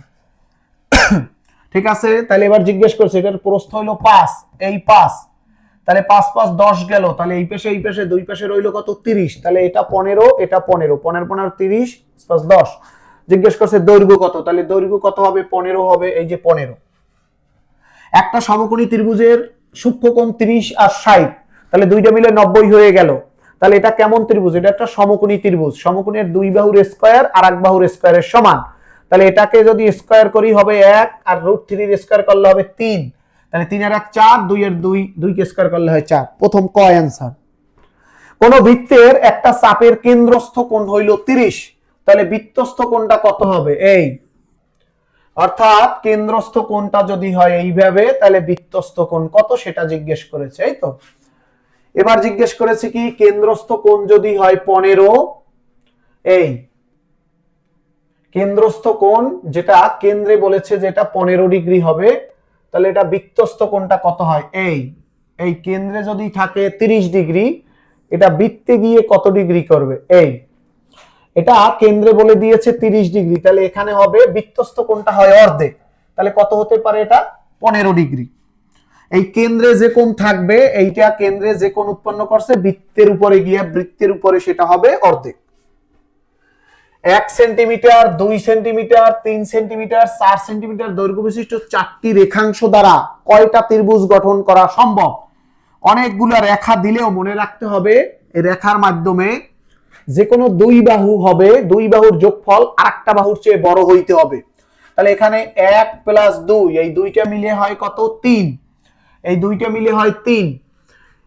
ঠিক আছে। তাহলে এবার জিজ্ঞেস করছে এটার প্রস্থ হলো 5, এই 5, তাহলে 5 5 10 গেল, তাহলে এই পাশে দুই পাশে রইলো কত 30, তাহলে এটা 15, এটা 15, 15 15 30, 5 10। জিজ্ঞেস করছে দৈর্ঘ্য কত, তাহলে দৈর্ঘ্য কত হবে? 15 হবে, এই যে 15। একটা সমকোণী ত্রিভুজের সূক্ষ্মকোণ 30 আর 60, তাহলে দুইটা মিলে 90 হয়ে গেল। তাহলে এটা কেমন ত্রিভুজ? এটা একটা সমকোণী ত্রিভুজ, সমকোণের দুই বাহুর স্কয়ার আর এক বাহুর স্কয়ারের সমান। তাহলে এটাকে যদি স্কয়ার করি হবে 1, আর √3 এর স্কয়ার করলে হবে 3, তাহলে 3 আর 1 4, 2 এর 2 কে স্কয়ার করলে হয় 4। প্রথম ক অ্যানসার। কোন বৃত্তের একটা চাপের কেন্দ্রস্থ কোণ হইল 30, তাহলে বৃত্তস্থ কোণটা কত হবে? এই, অর্থাৎ কেন্দ্রস্থ কোণটা যদি হয় এইভাবে, তাহলে বৃত্তস্থ কোণ কত সেটা জিজ্ঞেস করেছে, এই তো। এবার জিজ্ঞেস করেছে কি কেন্দ্রস্থ কোণ যদি হয় 15, এই কেন্দ্রস্থ কোণ যেটা কেন্দ্রে বলেছে যেটা 15 ডিগ্রি হবে, তাহলে এটা বৃত্তস্থ কোণটা কত হয়? এই কেন্দ্রে যদি থাকে 30 ডিগ্রি, এটা বৃত্তে গিয়ে কত ডিগ্রি করবে? এই এটা কেন্দ্রে বলে দিয়েছে 30 ডিগ্রি, তাহলে এখানে হবে বৃত্তস্থ কোণটা হয় অর্ধেক, তাহলে কত হতে পারে? এটা 15 ডিগ্রি। এই কেন্দ্রে যে কোণ থাকবে, এইটা কেন্দ্রে যে কোণ উৎপন্ন করছে বৃত্তের উপরে গিয়ে বৃত্তের উপরে সেটা হবে অর্ধেক। 1 সেন্টিমিটার, 2 সেন্টিমিটার, 3 সেন্টিমিটার, 4 সেন্টিমিটার দৈর্ঘ্য বিশিষ্ট 4টি রেখাংশ দ্বারা কয়টা ত্রিভুজ গঠন করা সম্ভব? অনেকগুলো রেখা দিলেও মনে রাখতে হবে এই রেখার মাধ্যমে যে কোনো দুই বাহু হবে, দুই বাহুর যোগফল আরেকটা বাহুর চেয়ে বড় হইতে হবে। তাহলে এখানে 1 + 2, এই দুইটা মিলে হয় কত? 3, এই দুইটা মিলে হয় 3,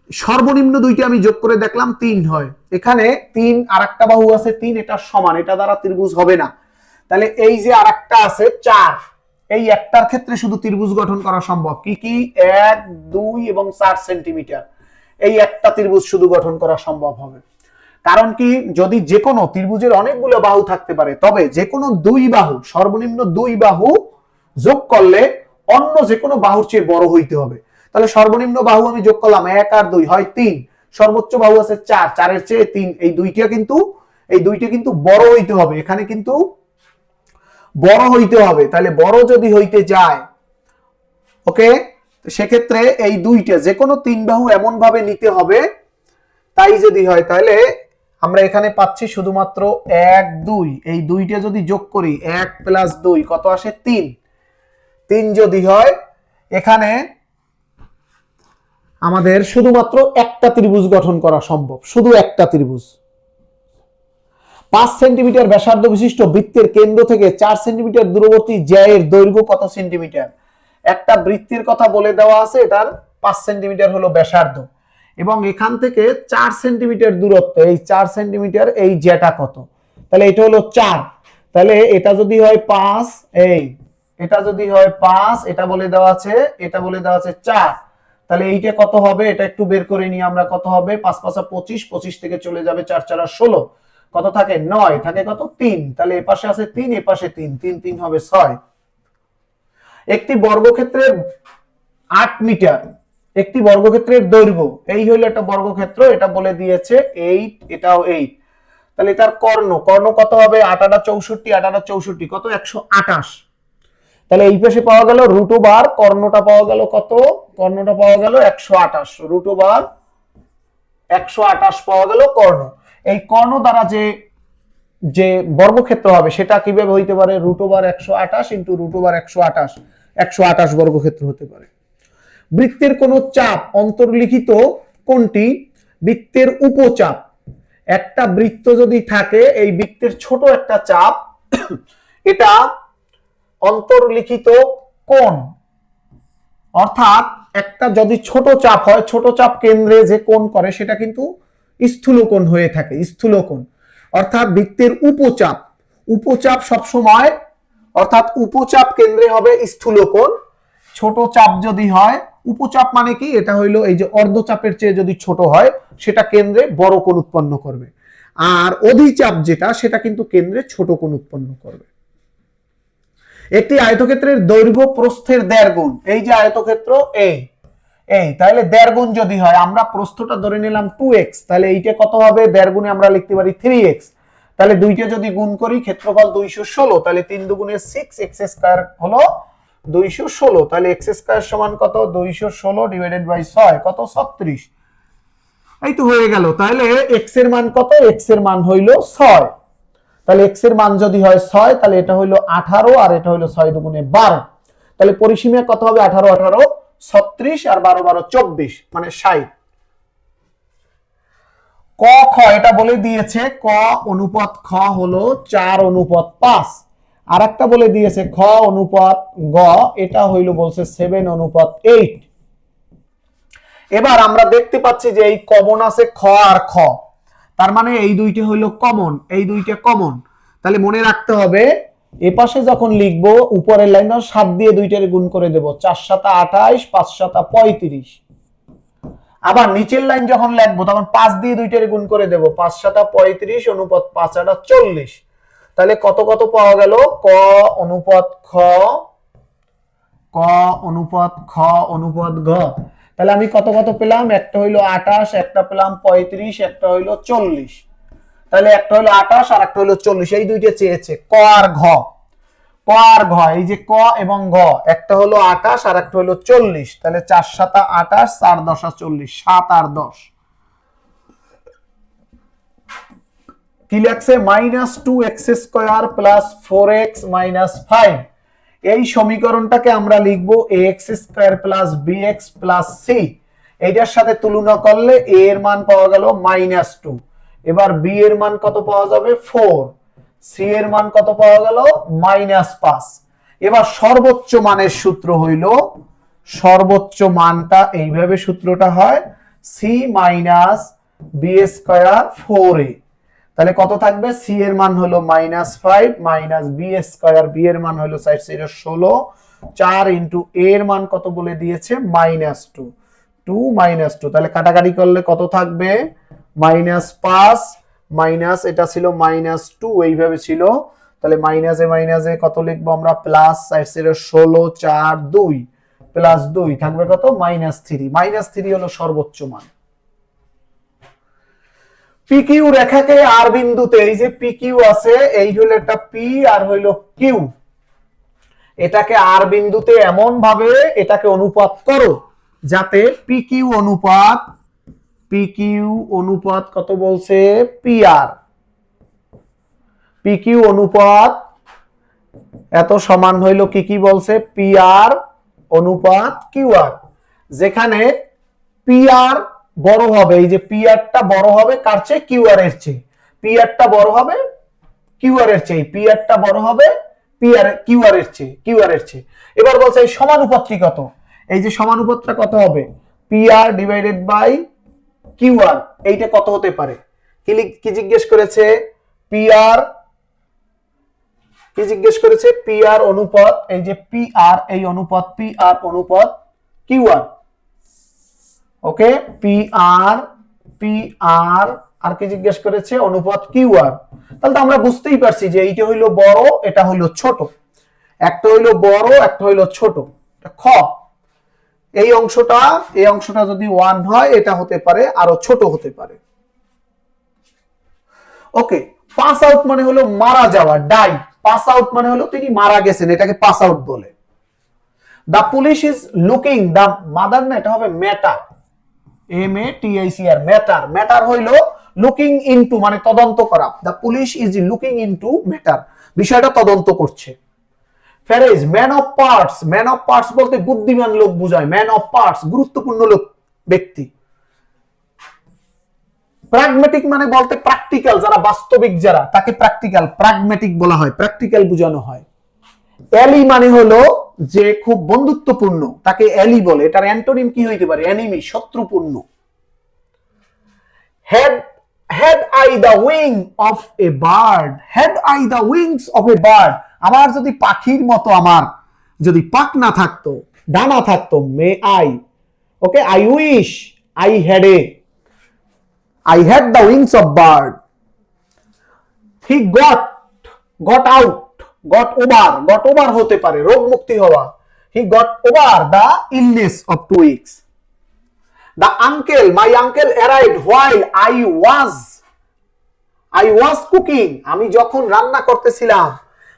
সর্বনিম্ন দুইটা আমি যোগ করে দেখলাম 3 হয়। এখানে 3 আরেকটা বাহু আছে 3, এটা সমান, এটা দ্বারা ত্রিভুজ হবে না। তাহলে এই যে আরেকটা আছে 4, এই একটার ক্ষেত্রে শুধু ত্রিভুজ গঠন করা সম্ভব। কি কি? 1 2 এবং 4 সেন্টিমিটার, এই একটা ত্রিভুজ শুধু গঠন করা সম্ভব হবে। কারণ কি, যদি যে কোনো ত্রিভুজের অনেকগুলো বাহু থাকতে পারে, তবে যে কোনো দুই বাহু, সর্বনিম্ন দুই বাহু যোগ করলে অন্য যে কোনো বাহুর চেয়ে বড় হইতে হবে। তাহলে সর্বনিম্ন বাহু আমি যোগ করলাম 1 আর 2 হয় 3, সর্বোচ্চ বাহু আছে 4, 4 এর চেয়ে 3, এই দুইটা কিন্তু বড় হইতে হবে, এখানে কিন্তু বড় হইতে হবে। তাহলে বড় যদি হইতে যায়, ওকে, তো সেক্ষেত্রে এই দুইটা যে কোনো তিন বাহু এমন ভাবে নিতে হবে, তাই যদি হয় তাহলে আমরা এখানে পাচ্ছি শুধুমাত্র 1 2, এই দুইটা যদি যোগ করি 1 + 2 কত আসে? 3, 3 যদি হয় এখানে আমাদের শুধুমাত্র একটা ত্রিভুজ গঠন করা সম্ভব, শুধু একটা ত্রিভুজ। 5 সেন্টিমিটার ব্যাসার্ধ বিশিষ্ট বৃত্তের কেন্দ্র থেকে 4 সেন্টিমিটার দূরবর্তী জ্যায়ের দৈর্ঘ্য কত সেন্টিমিটার? একটা বৃত্তের কথা বলে দেওয়া আছে, এটার 5 সেন্টিমিটার হলো ব্যাসার্ধ, এবং এখান থেকে 4 সেন্টিমিটার দূরত্ব, এই 4 সেন্টিমিটার, এই জ্যাটা কত? তাহলে এটা হলো 4, তাহলে এটা যদি হয় 5, এই এটা যদি হয় 5, এটা বলে দেওয়া আছে, এটা বলে দেওয়া আছে 4, তাহলে এইটা কত হবে? এটা একটু বের করে নিই আমরা, কত হবে? 5 5 25, 25 থেকে চলে যাবে 4 4 16, কত থাকে? 9, থাকে কত? 3, তাহলে এ পাশে আছে 3, এ পাশে 3, 3 3 হবে 6। একটি বর্গক্ষেত্রের 8 মিটার, একটি বর্গক্ষেত্রের দৈর্ঘ্য, এই হলো একটা বর্গক্ষেত্র, এটা বলে দিয়েছে 8, এটাও 8, তাহলে এটার কর্ণ কত হবে? 8 8 64, 8 8 64 কত? 128, তাহলে এই পাশে পাওয়া গেল √, কর্ণটা পাওয়া গেল কত? কর্ণটা পাওয়া গেল 128, √128 পাওয়া গেল কর্ণ। এই কর্ণ দ্বারা যে বর্গক্ষেত্র হবে সেটা কিভাবে হইতে পারে? √128 × √128, 128 বর্গক্ষেত্র হতে পারে। বৃত্তের কোন চাপ অন্তর্লিখিত কোনটি? বৃত্তের উপচাপ। একটা বৃত্ত যদি থাকে, এই বৃত্তের ছোট একটা চাপ, এটা অন্তর্লিখিত কোণ, অর্থাৎ একটা যদি ছোট চাপ হয়, ছোট চাপ কেন্দ্রে যে কোণ করে সেটা কিন্তু স্থূলকোণ হয়ে থাকে, স্থূলকোণ। অর্থাৎ বৃত্তের উপচাপ সবসময় অর্থাৎ উপচাপ কেন্দ্রে হবে স্থূলকোণ, ছোট চাপ যদি হয়, উপচাপ মানে কি, এটা হইলো এই যে অর্ধচাপের চেয়ে যদি ছোট হয় সেটা কেন্দ্রে বড় কোণ উৎপন্ন করবে, আর অধিচাপ যেটা সেটা কিন্তু কেন্দ্রে ছোট কোণ উৎপন্ন করবে। একটি আয়তক্ষেত্রের দৈর্ঘ্য প্রস্থের 1.5 গুণ, এই যে আয়তক্ষেত্র এই তাহলে 1.5 গুণ যদি হয়, আমরা প্রস্থটা ধরে নিলাম 2x, তাহলে এইটা কত হবে, 1.5 গুণে আমরা লিখতে পারি 3x, তাহলে দুইটা যদি গুণ করি ক্ষেত্রফল 216, তাহলে 3 দুগুণে 6, x স্কয়ার হলো 216, তাহলে x স্কয়ার সমান কত, 216 ডিভাইডেড বাই 6 কত, 36, এই তো হয়ে গেল। তাহলে x এর মান কত, x এর মান হইল 6, তাহলে x এর মান যদি হয় 6, তাহলে এটা হইল 18 আর এটা হইল 6 দুগুণে 12, তাহলে পরিসীমা কত হবে, 18 18 36 আর 12 12 24 মানে 60। ক খ এটা বলে দিয়েছে, ক অনুপাত খ হলো 4:5, আর একটা বলে দিয়েছে খ অনুপাত গ, এটা হইল বলছে 7:8। এবার আমরা দেখতে পাচ্ছি যে এই কমন আছে খ আর খ, তার মানে এই দুইটা হইলো কমন, এই দুইটা কমন, তাহলে মনে রাখতে হবে এ পাশে যখন লিখবো উপরের লাইন 7 দিয়ে দুইটার গুণ করে দেব, 4 7 28, 5 7 35, আবার নিচের লাইন যখন লিখবো তখন 5 দিয়ে দুইটার গুণ করে দেব, 5 7 35 অনুপাত 5 8 40, তাহলে কত কত পাওয়া গেল, ক অনুপাত খ, ক অনুপাত খ অনুপাত ঘ, তাহলে আমি কত কত পেলাম, একটা হইলো 28, একটা পেলাম 35, একটা হইলো 40, তাহলে একটা হলো 28 আর একটা হলো 40, এই দুইটা চেয়েছে ক আর ঘ, ক আর ঘ, এই যে ক এবং ঘ, একটা হলো 28 আর একটা হলো 40, তাহলে 4 7 28, 4 10 40, 7 আর 10 কি লাগছে, -2x square plus 4x minus 5, এই সমীকরণটাকে আমরা লিখবো ax square plus bx plus c, এইটার সাথে তুলনা করলে a এর মান পাওয়া গেল -2, এবার b এর মান কত পাওয়া যাবে 4, c এর মান কত পাওয়া গেল -5। এবার সর্বোচ্চ মানের সূত্র হইল, সর্বোচ্চ মানটা এইভাবে সূত্রটা হয় c minus b square 4a, তাহলে কত থাকবে, c এর মান হলো -5 মাইনাস b স্কয়ার, b এর মান হলো 16, 4 ইনটু a এর মান কত বলে দিয়েছে -2, 2 -2, তাহলে কাটাকাটি করলে কত থাকবে, -5 মাইনাস এটা ছিল -2, এইভাবে ছিল, তাহলে মাইনাসে মাইনাসে কত লিখবো আমরা, প্লাস 16, 4 2 প্লাস 2 থাকবে কত, -3 হলো সর্বোচ্চ মান। PQ রেখাকে আর বিন্দুতে, এই যে PQ আছে, এই হলো একটা P আর হইলো Q, এটাকে আর বিন্দুতে এমন ভাবে এটাকে অনুপাত করো যাতে PQ অনুপাত কত বলছে, PR, PQ অনুপাত এত সমান হইলো কি বলছে, PR অনুপাত QR, যেখানে PR বড় হবে, এই যে পিআরটা বড় হবে কার চেয়ে, কিউআর এর চেয়ে, পিআরটা বড় হবে কিউআর এর চেয়ে, পিআরটা বড় হবে কিউআর এর চেয়ে। এবার বলছে এই সমানুপাতটি কত, এই যে সমানুপাতটা কত হবে, পিআর ডিভাইডেড বাই কিউআর, এইটা কত হতে পারে, কি জিজ্ঞেস করেছে, পিআর, কি জিজ্ঞেস করেছে, পিআর অনুপাত, এই যে পিআর, এই অনুপাত পিআর অনুপাত কিউআর, ওকে, পিআর আর কি জিজ্ঞেস করেছে, অনুপাত কিউআর, তাহলে তো আমরা বুঝতেই পারছি যে এইটা হইলো বড়, এটা হইলো ছোট, একটা হইলো বড় একটা হইলো ছোট, খ, এই অংশটা যদি 1 হয় এটা হতে পারে আরো ছোট হতে পারে। ওকে, পাস আউট মানে হলো মারা যাওয়া, ডাই, পাস আউট মানে হলো তিনি মারা গেছেন, এটাকে পাস আউট বলে। The police is looking, the mother না, এটা হবে ম্যাটার, MATICR, ম্যাটার, ম্যাটার হইলো লুকিং ইনটু মানে তদন্ত করা, the police is looking into matter, বিষয়টা তদন্ত করছে। Phrase man of parts, man of parts বলতে বুদ্ধিমান লোক বোঝায়, ম্যান অফ পার্টস গুরুত্বপূর্ণ লোক, ব্যক্তি। প্র্যাগম্যাটিক মানে বলতে প্র্যাকটিক্যাল, যারা বাস্তবিক যারা, তাকে প্র্যাকটিক্যাল প্র্যাগম্যাটিক বলা হয়, প্র্যাকটিক্যাল বোঝানো হয়। এলি মানে হলো যে খুব বন্ধুত্বপূর্ণ, তাকে এলি বলে, এটার অ্যান্টোনিম কি হইতে পারে, এনিমি, শত্রুপূর্ণ। Head had I the wing of a bird, had I the wings of a bird, আমার যদি পাখির মতো আমার যদি পাখনা থাকতো, ডানা থাকতো, may I, okay, I wish I had the wings of bird. He got over হতে পারে, রোগ মুক্তি হওয়া। He got over the illness of 2 weeks. My uncle arrived while I was cooking. আমি যখন রান্না করতেছিলাম।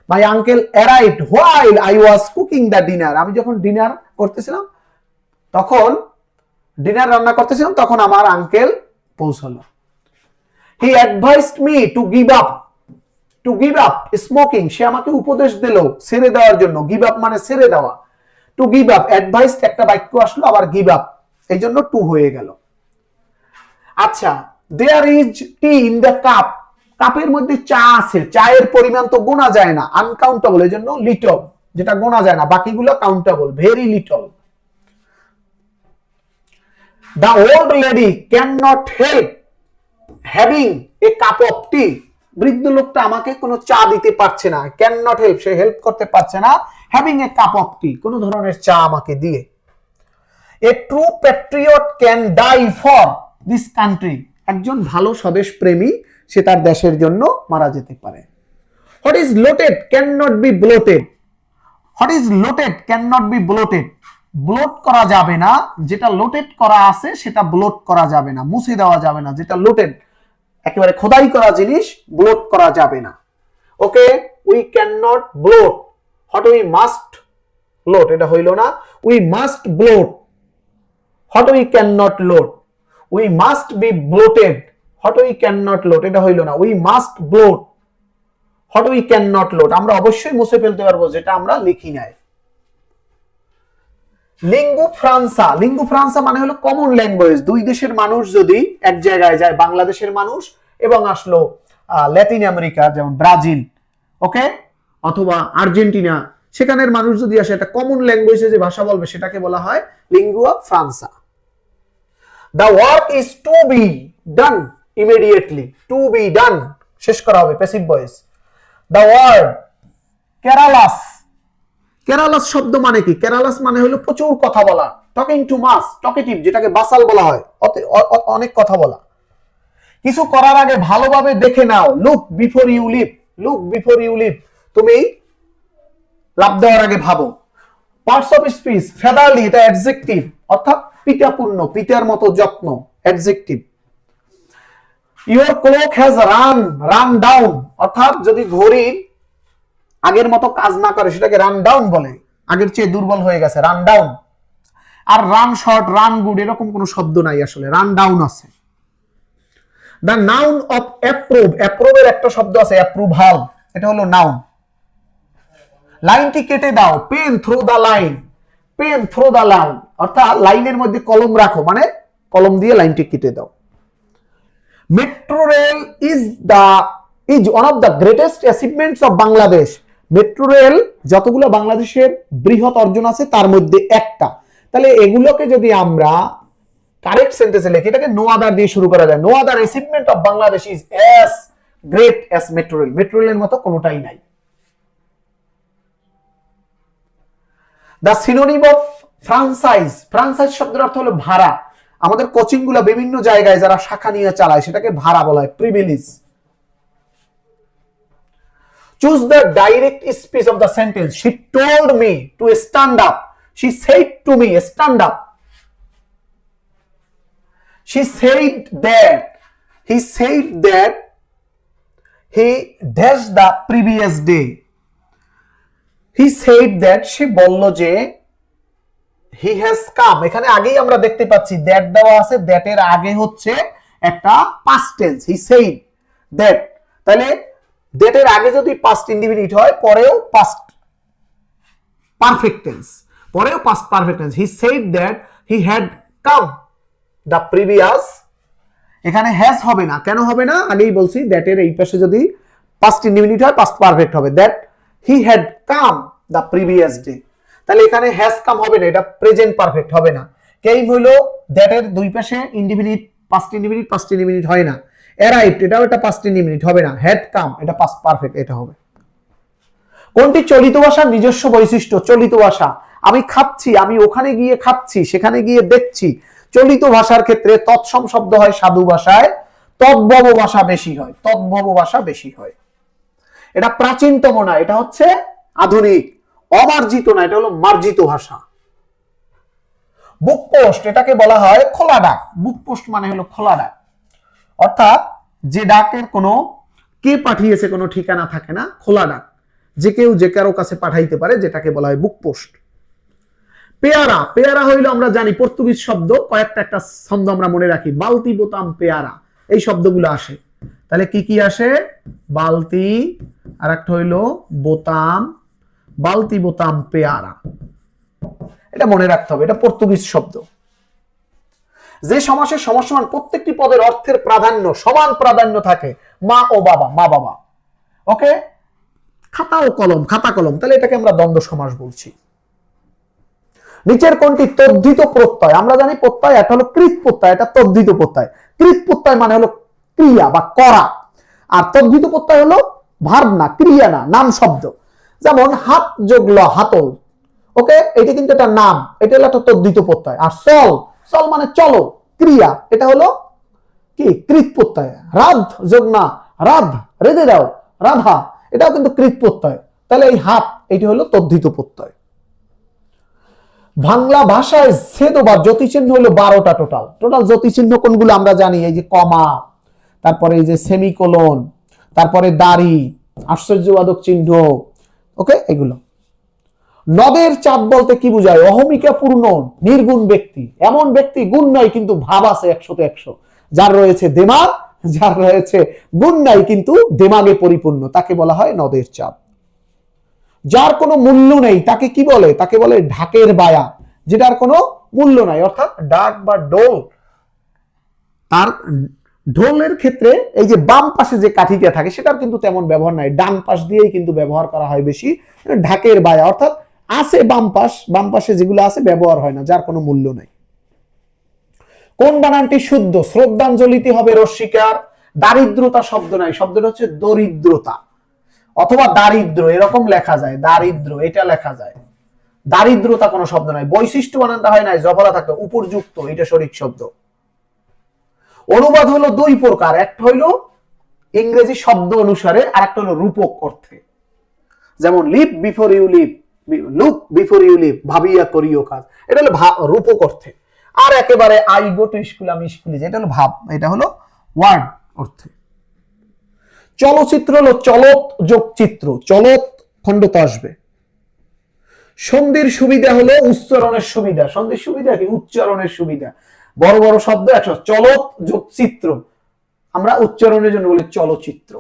My uncle arrived while I was cooking the dinner. আমি যখন ডিনার করতেছিলাম, তখন ডিনার রান্না করতেছিলাম, তখন আমার আঙ্কেল পৌঁছালো। He advised me to give up smoking. সে আমাকে উপদেশ দিল ছেড়ে দেওয়ার জন্য। give up মানে ছেড়ে দেওয়া। to give up, advice একটা বাক্য আসলো, আবার give up, এই জন্য টু হয়ে গেল। আচ্ছা, there is tea in the cup. কাপের মধ্যে চা আছে, চায়ের পরিমাণ তো গোনা যায় না, আনকাউন্টেবল, এই জন্য লিটল, যেটা গোনা যায় না, বাকিগুলো countable, very little. The old lady cannot help having a cup of tea. বৃদ্ধ লোকটা আমাকে কোনো চা দিতে পারছে না, cannot help, সে হেল্প করতে পারছে না having a cup of tea, কোন ধরনের চা আমাকে দিয়ে। A true patriot can die for this country. একজন ভালো স্বদেশ প্রেমী সে তার দেশের জন্য মারা যেতে পারে। What is loaded cannot be bloated. What is loaded cannot be bloated. Bloat করা যাবে না, যেটা লোটেড করা আছে সেটা ব্লোট করা যাবে না, মুছে দেওয়া যাবে না। যেটা লোটেড, একেবারে খোদাই করা জিনিস, ব্লোট করা যাবে না। Okay, we can not blot, what we must lot, এটা হইল না। We must blot, what we can not lot. We must be blotted, what we can not lot, এটা হইল না। We must blot, what we can not lot. আমরা অবশ্যই মুছে ফেলতে পারবো যেটা আমরা লিখি নাই। লিঙ্গু ফ্রান্সা মানে হলো কমন ল্যাঙ্গুয়েজ। দুই দেশের মানুষ যদি এক জায়গায় যায়, বাংলাদেশের মানুষ এবং আসলো ল্যাটিন আমেরিকা, যেমন ব্রাজিল, ওকে, অথবা আর্জেন্টিনা, সেখানের মানুষ যদি আসে, একটা কমন ল্যাঙ্গুয়েজে যে ভাষা বলবে সেটাকে বলা হয় lingua franca. The work is to be done immediately, to be done, শেষ করা হবে, passive voice. The word querulous, querulous শব্দ মানে কি? কেরালাস মানে হলো প্রচুর কথা বলা, টকিং টু মাস, টকেটিভ, যেটাকে বাসাল বলা হয়, অনেক কথা বলা। কিছু করার আগে ভালোভাবে দেখে নাও, look before you leap, look before you leap, তুমি লাভ দেওয়ার আগে ভাবো। পার্টস অফ স্পিচ, ফেদারলি, এটা অ্যাডজেক্টিভ, অর্থাৎ পিতাপূর্ণ, পিতার মতো যত্ন, adjective. Your clock has run down, অর্থাৎ যদি ঘড়ি আগের মতো কাজ না করে সেটাকে রান ডাউন বলে, আগের চেয়ে দুর্বল হয়ে গেছে, রান ডাউন। আর রান শর্ট, রান গুড এরকম কোনো শব্দ নাই, আসলে রান ডাউন আছে। দ্য নাউন অফ অ্যাপ্রুভ, অ্যাপ্রুভের একটা শব্দ আছে অ্যাপ্রুভাল, এটা হলো নাউন। লাইনটি কেটে দাও, pen through the line, pen through the line, অর্থাৎ লাইনের মধ্যে কলম রাখো, মানে কলম দিয়ে লাইনটি কেটে দাও। Metro rail is one of the greatest achievements of Bangladesh. Metro rail যতগুলো বাংলাদেশের বৃহৎ অর্জন আছে তার মধ্যে একটা। তাহলে এগুলোকে যদি আমরা কারেক্ট সেন্টেন্সে লিখি, এটাকে নো আদার দিয়ে শুরু করা যায়। No other achievement of Bangladesh is as great as metro rail. Metro রেলের মতো কোনোটাই নাই। The synonym of franchise, franchise শব্দের অর্থ হলো ভাড়া। আমাদের কোচিং গুলো বিভিন্ন জায়গায় যারা শাখা নিয়ে চালায় সেটাকে ভাড়া বলা হয়, privilege. Choose the direct speech of the sentence. She told me to stand up. She said to me, stand up. She said that. He said that he dashed the previous day. He said that, সে বলল যে he has come, এখানে আগেই আমরা দেখতে পাচ্ছি that দেওয়া আছে, that এর আগে হচ্ছে একটা past tense, he said that। তাহলে that এর আগে যদি past indefinite হয়, পরেও past perfect tense, পরেও past perfect tense। he said that he had come the previous, এখানে has হবে না, কেন হবে না? আগেই বলছি that এর এই পাশে যদি past indefinite হয় past perfect হবে, that he had come the previous day। তাহলে এখানে has come হবে না, এটা প্রেজেন্ট পারফেক্ট হবে না। came হলো that এর দুই পাশে ইনডিফিনিট, past indefinite হয় না, অ্যারাইভড, এটাও একটা পাস্ট ইনডিফিনিট, হবে না। হ্যাড কাম, এটা পাস্ট পারফেক্ট, এটা হবে। কোনটি চলিত ভাষার নিজস্ব বৈশিষ্ট্য? চলিত ভাষা, আমি খাচ্ছি, আমি ওখানে গিয়ে খাচ্ছি, সেখানে গিয়ে দেখছি। চলিত ভাষার ক্ষেত্রে তৎসম শব্দ হয় সাধু ভাষায়, তদ্ভব ভাষা বেশি হয়, তদ্ভব ভাষা বেশি হয়। এটা প্রাচীনতম না, এটা হচ্ছে আধুনিক। অমার্জিত না, এটা হলো মার্জিত ভাষা। বুক পোস্ট, এটাকে বলা হয় খোলা ডাক। বুক পোস্ট মানে হলো খোলা ডাক, অর্থাৎ যে ডাকের কোনো কে পাঠিয়েছে কোনো ঠিকানা থাকে না, খোলা ডাক, যে কেউ যে কারো কাছে পাঠাইতে পারে, যেটাকে বলা হয় বুক পোস্ট। পেয়ারা, পেয়ারা হইলো আমরা জানি পর্তুগিজ শব্দ, কয়েকটা একটা ছন্দ আমরা মনে রাখি, বালতি বোতাম পেয়ারা, এই শব্দগুলো আসে। তাহলে কি কি আসে? বালতি, আর একটা হইলো বোতাম, বালতি বোতাম পেয়ারা, এটা মনে রাখতে হবে, এটা পর্তুগিজ শব্দ। যে সমাসের সমসমান প্রত্যেকটি পদের অর্থের প্রাধান্য সমান প্রাধান্য থাকে, মা ও বাবা, মা বাবা। ওকে, খাতা ও কলম, খাতা কলম, তাহলে এটাকে আমরা দ্বন্দ্ব সমাস বলছি। নিচের কোনটি তদ্ধিত প্রত্যয়? আমরা জানি প্রত্যয় একটা হলো কৃত প্রত্যয়, এটা তদ্ধিত প্রত্যয়। কৃত প্রত্যয় মানে হলো ক্রিয়া বা করা, আর তদ্ধিত প্রত্যয় হলো ভার্ব না, ক্রিয়া না, নাম শব্দ। যেমন হাত যোগ ল, হাতল, ওকে, এটা কিন্তু একটা নাম, এটা হলো একটা তদ্ধিত প্রত্যয়। আর চল, চল মানে চলো, ক্রিয়া, এটা হলো কি? কৃত প্রত্যয়। রাধ যোগ না, রাধ, রেদে দাও, রাধা, এটাও কিন্তু কৃত প্রত্যয়। তাহলে এই হাত, এটি হলো তদ্ধিত প্রত্যয়। বাংলা ভাষায় ছেদ বা জ্যোতিচিহ্ন হলো 12টা টোটাল। টোটাল জ্যোতিচিহ্ন কোনগুলো আমরা জানি? এই যে কমা, তারপরে এই যে সেমিকোলন, তারপরে দাড়ি, আশ্চর্যবাদক চিহ্ন, ওকে, এগুলো। নদের চাঁদ বলতে কি বোঝায়? অহমিকা পূর্ণ নির্গুণ ব্যক্তি, এমন ব্যক্তি গুণ নয় কিন্তু ভাব আছে 100তে 100, যার রয়েছে দেমাগ, যার রয়েছে গুণ নাই কিন্তু দেমাগে পরিপূর্ণ, তাকে বলা হয় নদের চাঁদ। যার কোনো মূল্য নেই তাকে কি বলে? তাকে বলে ঢাকের বায়া, যেটার কোনো মূল্য নাই, অর্থাৎ ডাক বা ডোল। তার ঢোলের ক্ষেত্রে এই যে বাম পাশে যে কাঠিটা থাকে সেটার কিন্তু তেমন ব্যবহার নাই, ডান পাশ দিয়েই কিন্তু ব্যবহার করা হয় বেশি। ঢাকের বায়া অর্থাৎ আছে বাম পাশ, বাম পাশে যেগুলো আছে ব্যবহার হয় না, যার কোনো মূল্য নাই। কোন বানানটি শুদ্ধ? শ্রদ্ধাঞ্জলিতে হবে রস্বীকার। দারিদ্রতা শব্দ নাই, শব্দটা হচ্ছে দরিদ্রতা, অথবা দারিদ্র, এরকম লেখা যায়, দারিদ্র, এটা লেখা যায়। দারিদ্রতা কোনো শব্দ নাই। বৈশিষ্ট্য বানানটা হয় নাই, জবলা থাকতো, উপরযুক্ত, এটা সঠিক শব্দ। অনুবাদ হলো দুই প্রকার, একটা হইলো ইংরেজি শব্দ অনুসারে, আর একটা হলো রূপক অর্থে। যেমন leap before you leap, look before you leap, ভাবিয়া করিও কাজ, এটা হলো রূপক অর্থে। আর একেবারে আই গো টু স্কুল, আমি স্কুলে যাই, এটা হলো ভাব, এটা হলো ওয়ার্ড অর্থে। চলচ্চিত্র হলো চলত যোগ চিত্র, চলত খণ্ডত আসবে। সন্ধির সুবিধা হলো উচ্চারণের সুবিধা, সন্ধির সুবিধা কি? উচ্চারণের সুবিধা। বড় বড় শব্দ একশো, চলত যোগ চিত্র, আমরা উচ্চারণের জন্য বলি চলচ্চিত্র।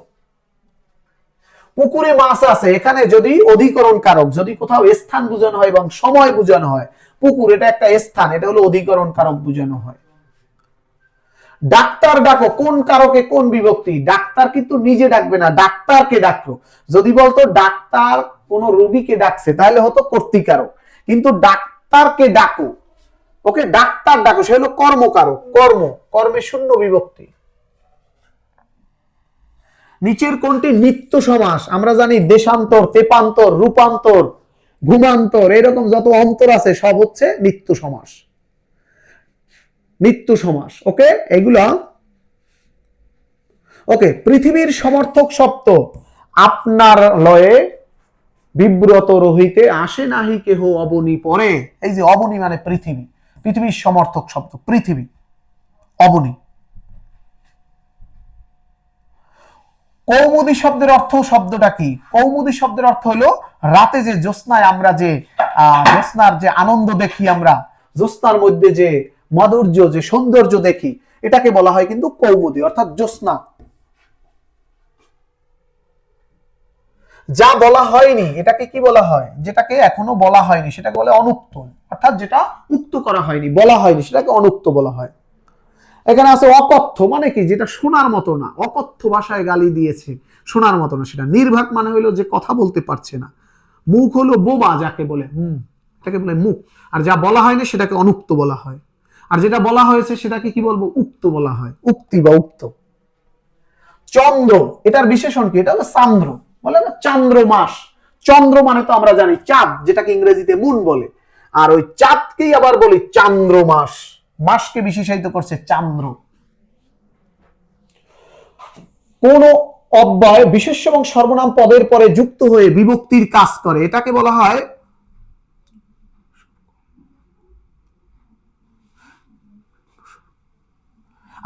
পুকুরে মাছ আছে, এখানে যদি অধিকরণ কারক, যদি কোথাও স্থান বোঝানো হয় এবং সময় বোঝানো হয়, পুকুর এটা একটা স্থান, এটা হলো অধিকরণ কারক বোঝানো হয়। ডাক্তার ডাকো, কোন কারকে কোন বিভক্তি? ডাক্তার কিন্তু নিজে ডাকবে না, ডাক্তারকে ডাকো। যদি বলতো ডাক্তার কোন রোগীকে ডাকছে তাহলে হতো কর্তৃকারক, কিন্তু ডাক্তারকে ডাকো, ওকে, ডাক্তার ডাকো, সে হলো কর্মকারক, কর্ম, কর্মে শূন্য বিভক্তি। নিচের কোনটি নিত্য সমাস? আমরা জানি দেশান্তর, তেপান্তর, রূপান্তর, ঘুমান্তর, এরকম যত অন্তর আছে সব হচ্ছে নিত্য সমাস, নিত্য সমাস। ওকে, এগুলা ওকে। পৃথিবীর সমর্থক শব্দ, আপনার লয়ে বিব্রত রহিতে আসে নাহি কেহ অবনী পরে। এই যে অবনী মানে পৃথিবী, পৃথিবীর সমর্থক শব্দ পৃথিবী, অবনী। কৌমুদী শব্দের অর্থ, শব্দটা কি? কৌমুদী শব্দের অর্থ হলো রাতে যে জ্যোৎস্নায় আমরা যে জ্যোৎস্নার যে আনন্দ দেখি, আমরা জ্যোৎস্নার মধ্যে যে মাধুর্য, যে সৌন্দর্য দেখি, এটাকে বলা হয় কিন্তু কৌমুদী, অর্থাৎ জ্যোৎস্না। যা বলা হয়নি এটাকে কি বলা হয়? যেটাকে এখনো বলা হয়নি সেটাকে বলে অনুক্ত, অর্থাৎ যেটা উক্ত করা হয়নি, বলা হয়নি, সেটাকে অনুক্ত বলা হয়। এখানে আছে অকথ্য, মানে কি? যেটা শোনার মতো না, অকথ্য ভাষায় গালি দিয়েছে, শোনার মতো না সেটা। নির্বাক মানে হলো যে কথা বলতে পারছে না। মুখ হলো বোবা, যাকে বলে এটাকে বলে মুখ। আর যা বলা হয়নি সেটাকে অনুক্ত বলা হয়, আর যেটা বলা হয়েছে সেটাকে কি বলবো? উক্ত বলা হয়, উক্তি বা উক্ত। চন্দ্র, এটার বিশেষণ কি? এটা হলো চান্দ্র, বলে না চান্দ্র মাস। চন্দ্র মানে তো আমরা জানি চাঁদ, যেটাকে ইংরেজিতে মুন বলে, আর ওই চাঁদকেই আবার বলি চান্দ্র মাস, মাসকে বিশেষায়িত করছে চান্দ্র। কোন অব্যয় বিশেষ্য এবং সর্বনাম পদের পরে যুক্ত হয়ে বিভক্তির কাজ করে, এটাকে বলা হয়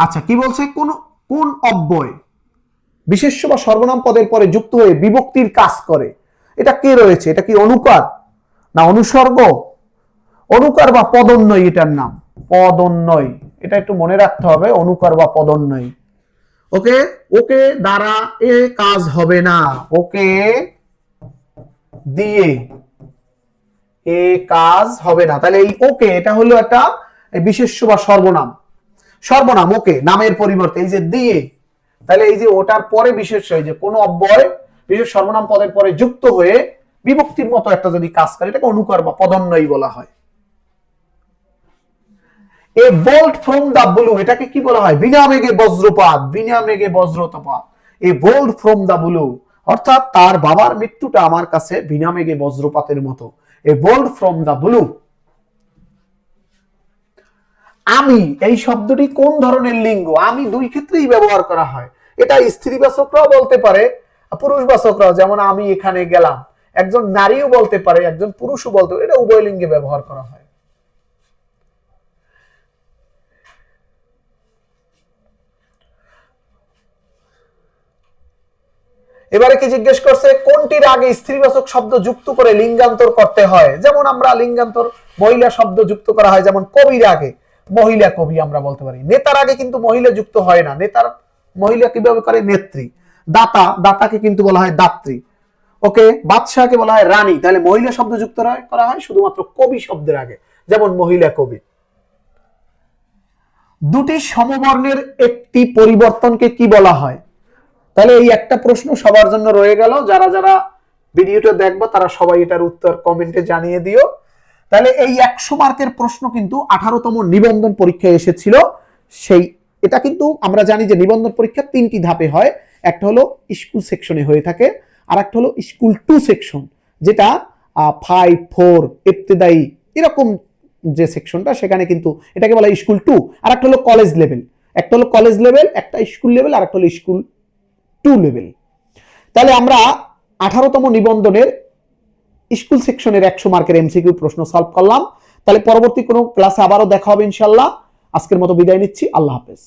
আচ্ছা কি বলছে, কোন অব্যয় বিশেষ্য বা সর্বনাম পদের পরে যুক্ত হয়ে বিভক্তির কাজ করে, এটা কে রয়েছে? এটা কি অনুকার না অনুসর্গ? অনুকার বা পদন্বয় এটার নাম, পদন্বয়। এটা একটু মনে রাখতে হবে, অনুকার বা পদন্বয়। ওকে, ওকে দ্বারা এ কাজ হবে না, ওকে দিয়ে এ কাজ হবে না। তাহলে এই ওকে এটা হলো একটা বিশেষ্য বা সর্বনাম, সর্বনাম ওকে নামের পরিবর্তে এই যে দিয়ে, তাহলে এই যে ওটার পরে বিশেষ্য, এই যে কোন অব্যয় বিশেষ সর্বনাম পদের পরে যুক্ত হয়ে বিভক্তির মতো একটা যদি কাজ করে, এটাকে অনুকার বা পদন্বয়ী বলা হয়। A bolt from the blue, এটাকে কি বলা হয়? বিনা মেঘে বজ্রপাত, বিনা মেঘে বজ্রপাত। A bolt from the blue, অর্থাৎ তার বাবার মৃত্যুটা আমার কাছে বিনা মেঘে বজ্রপাতের মতো। A bolt from the blue. আমি, এই শব্দটি কোন ধরনের লিঙ্গ? আমি দুই ক্ষেত্রেই ব্যবহার করা হয়। এটা স্ত্রীবাচকরাও বলতে পারে, পুরুষবাচকরাও, যেমন আমি এখানে গেলাম। একজন নারীও বলতে পারে, একজন পুরুষও বলতে পারে, এটা উভয় লিঙ্গে ব্যবহার করা হয়। এবারে কি জিজ্ঞেস করছে, কোনটির আগে স্ত্রীবাচক শব্দ যুক্ত করে লিঙ্গান্তর করতে হয়? যেমন আমরা লিঙ্গান্তর মহিলা শব্দ যুক্ত করা হয়, যেমন কবির আগে মহিলা কবি আমরা বলতে পারি। নেতার আগে কিন্তু মহিলা যুক্ত হয় না, নেতার মহিলা কিভাবে করে? নেত্রী। দাতা, দাতাকে কিন্তু বলা হয় দাত্রী। ওকে, বাদশাহকে বলা হয় রানী। তাহলে মহিলা শব্দ যুক্ত করা হয় শুধুমাত্র কবি শব্দের আগে, যেমন মহিলা কবি। দুটি সমবর্ণের একটি পরিবর্তনকে কি বলা হয়? তাহলে এই একটা প্রশ্ন সবার জন্য রয়ে গেল, যারা যারা ভিডিওটা দেখবো তারা সবাই এটার উত্তর কমেন্টে জানিয়ে দিও। তাহলে এই 100 মার্কের প্রশ্ন কিন্তু 18তম নিবন্ধন পরীক্ষায় এসেছিল। সেই এটা কিন্তু আমরা জানি যে নিবন্ধন পরীক্ষা 3টি ধাপে হয়। একটা হলো স্কুল সেকশনে হয়ে থাকে, আর একটা হলো স্কুল 2 সেকশন, যেটা 5, 4 ইবতেদায়ী এরকম যে সেকশনটা, সেখানে কিন্তু এটাকে বলা হয় স্কুল 2। আর একটা হলো কলেজ লেভেল, একটা হলো কলেজ লেভেল, একটা স্কুল লেভেল, আর একটা হলো স্কুল 2 লেভেল। তাহলে আমরা 18তম নিবন্ধনের স্কুল সেকশনের 100 মার্কের এমসিকিউ প্রশ্ন সলভ করলাম। তাহলে পরবর্তী কোনো ক্লাসে আবারও দেখা হবে ইনশাআল্লাহ। আজকের মতো বিদায় নিচ্ছি, আল্লাহ হাফেজ।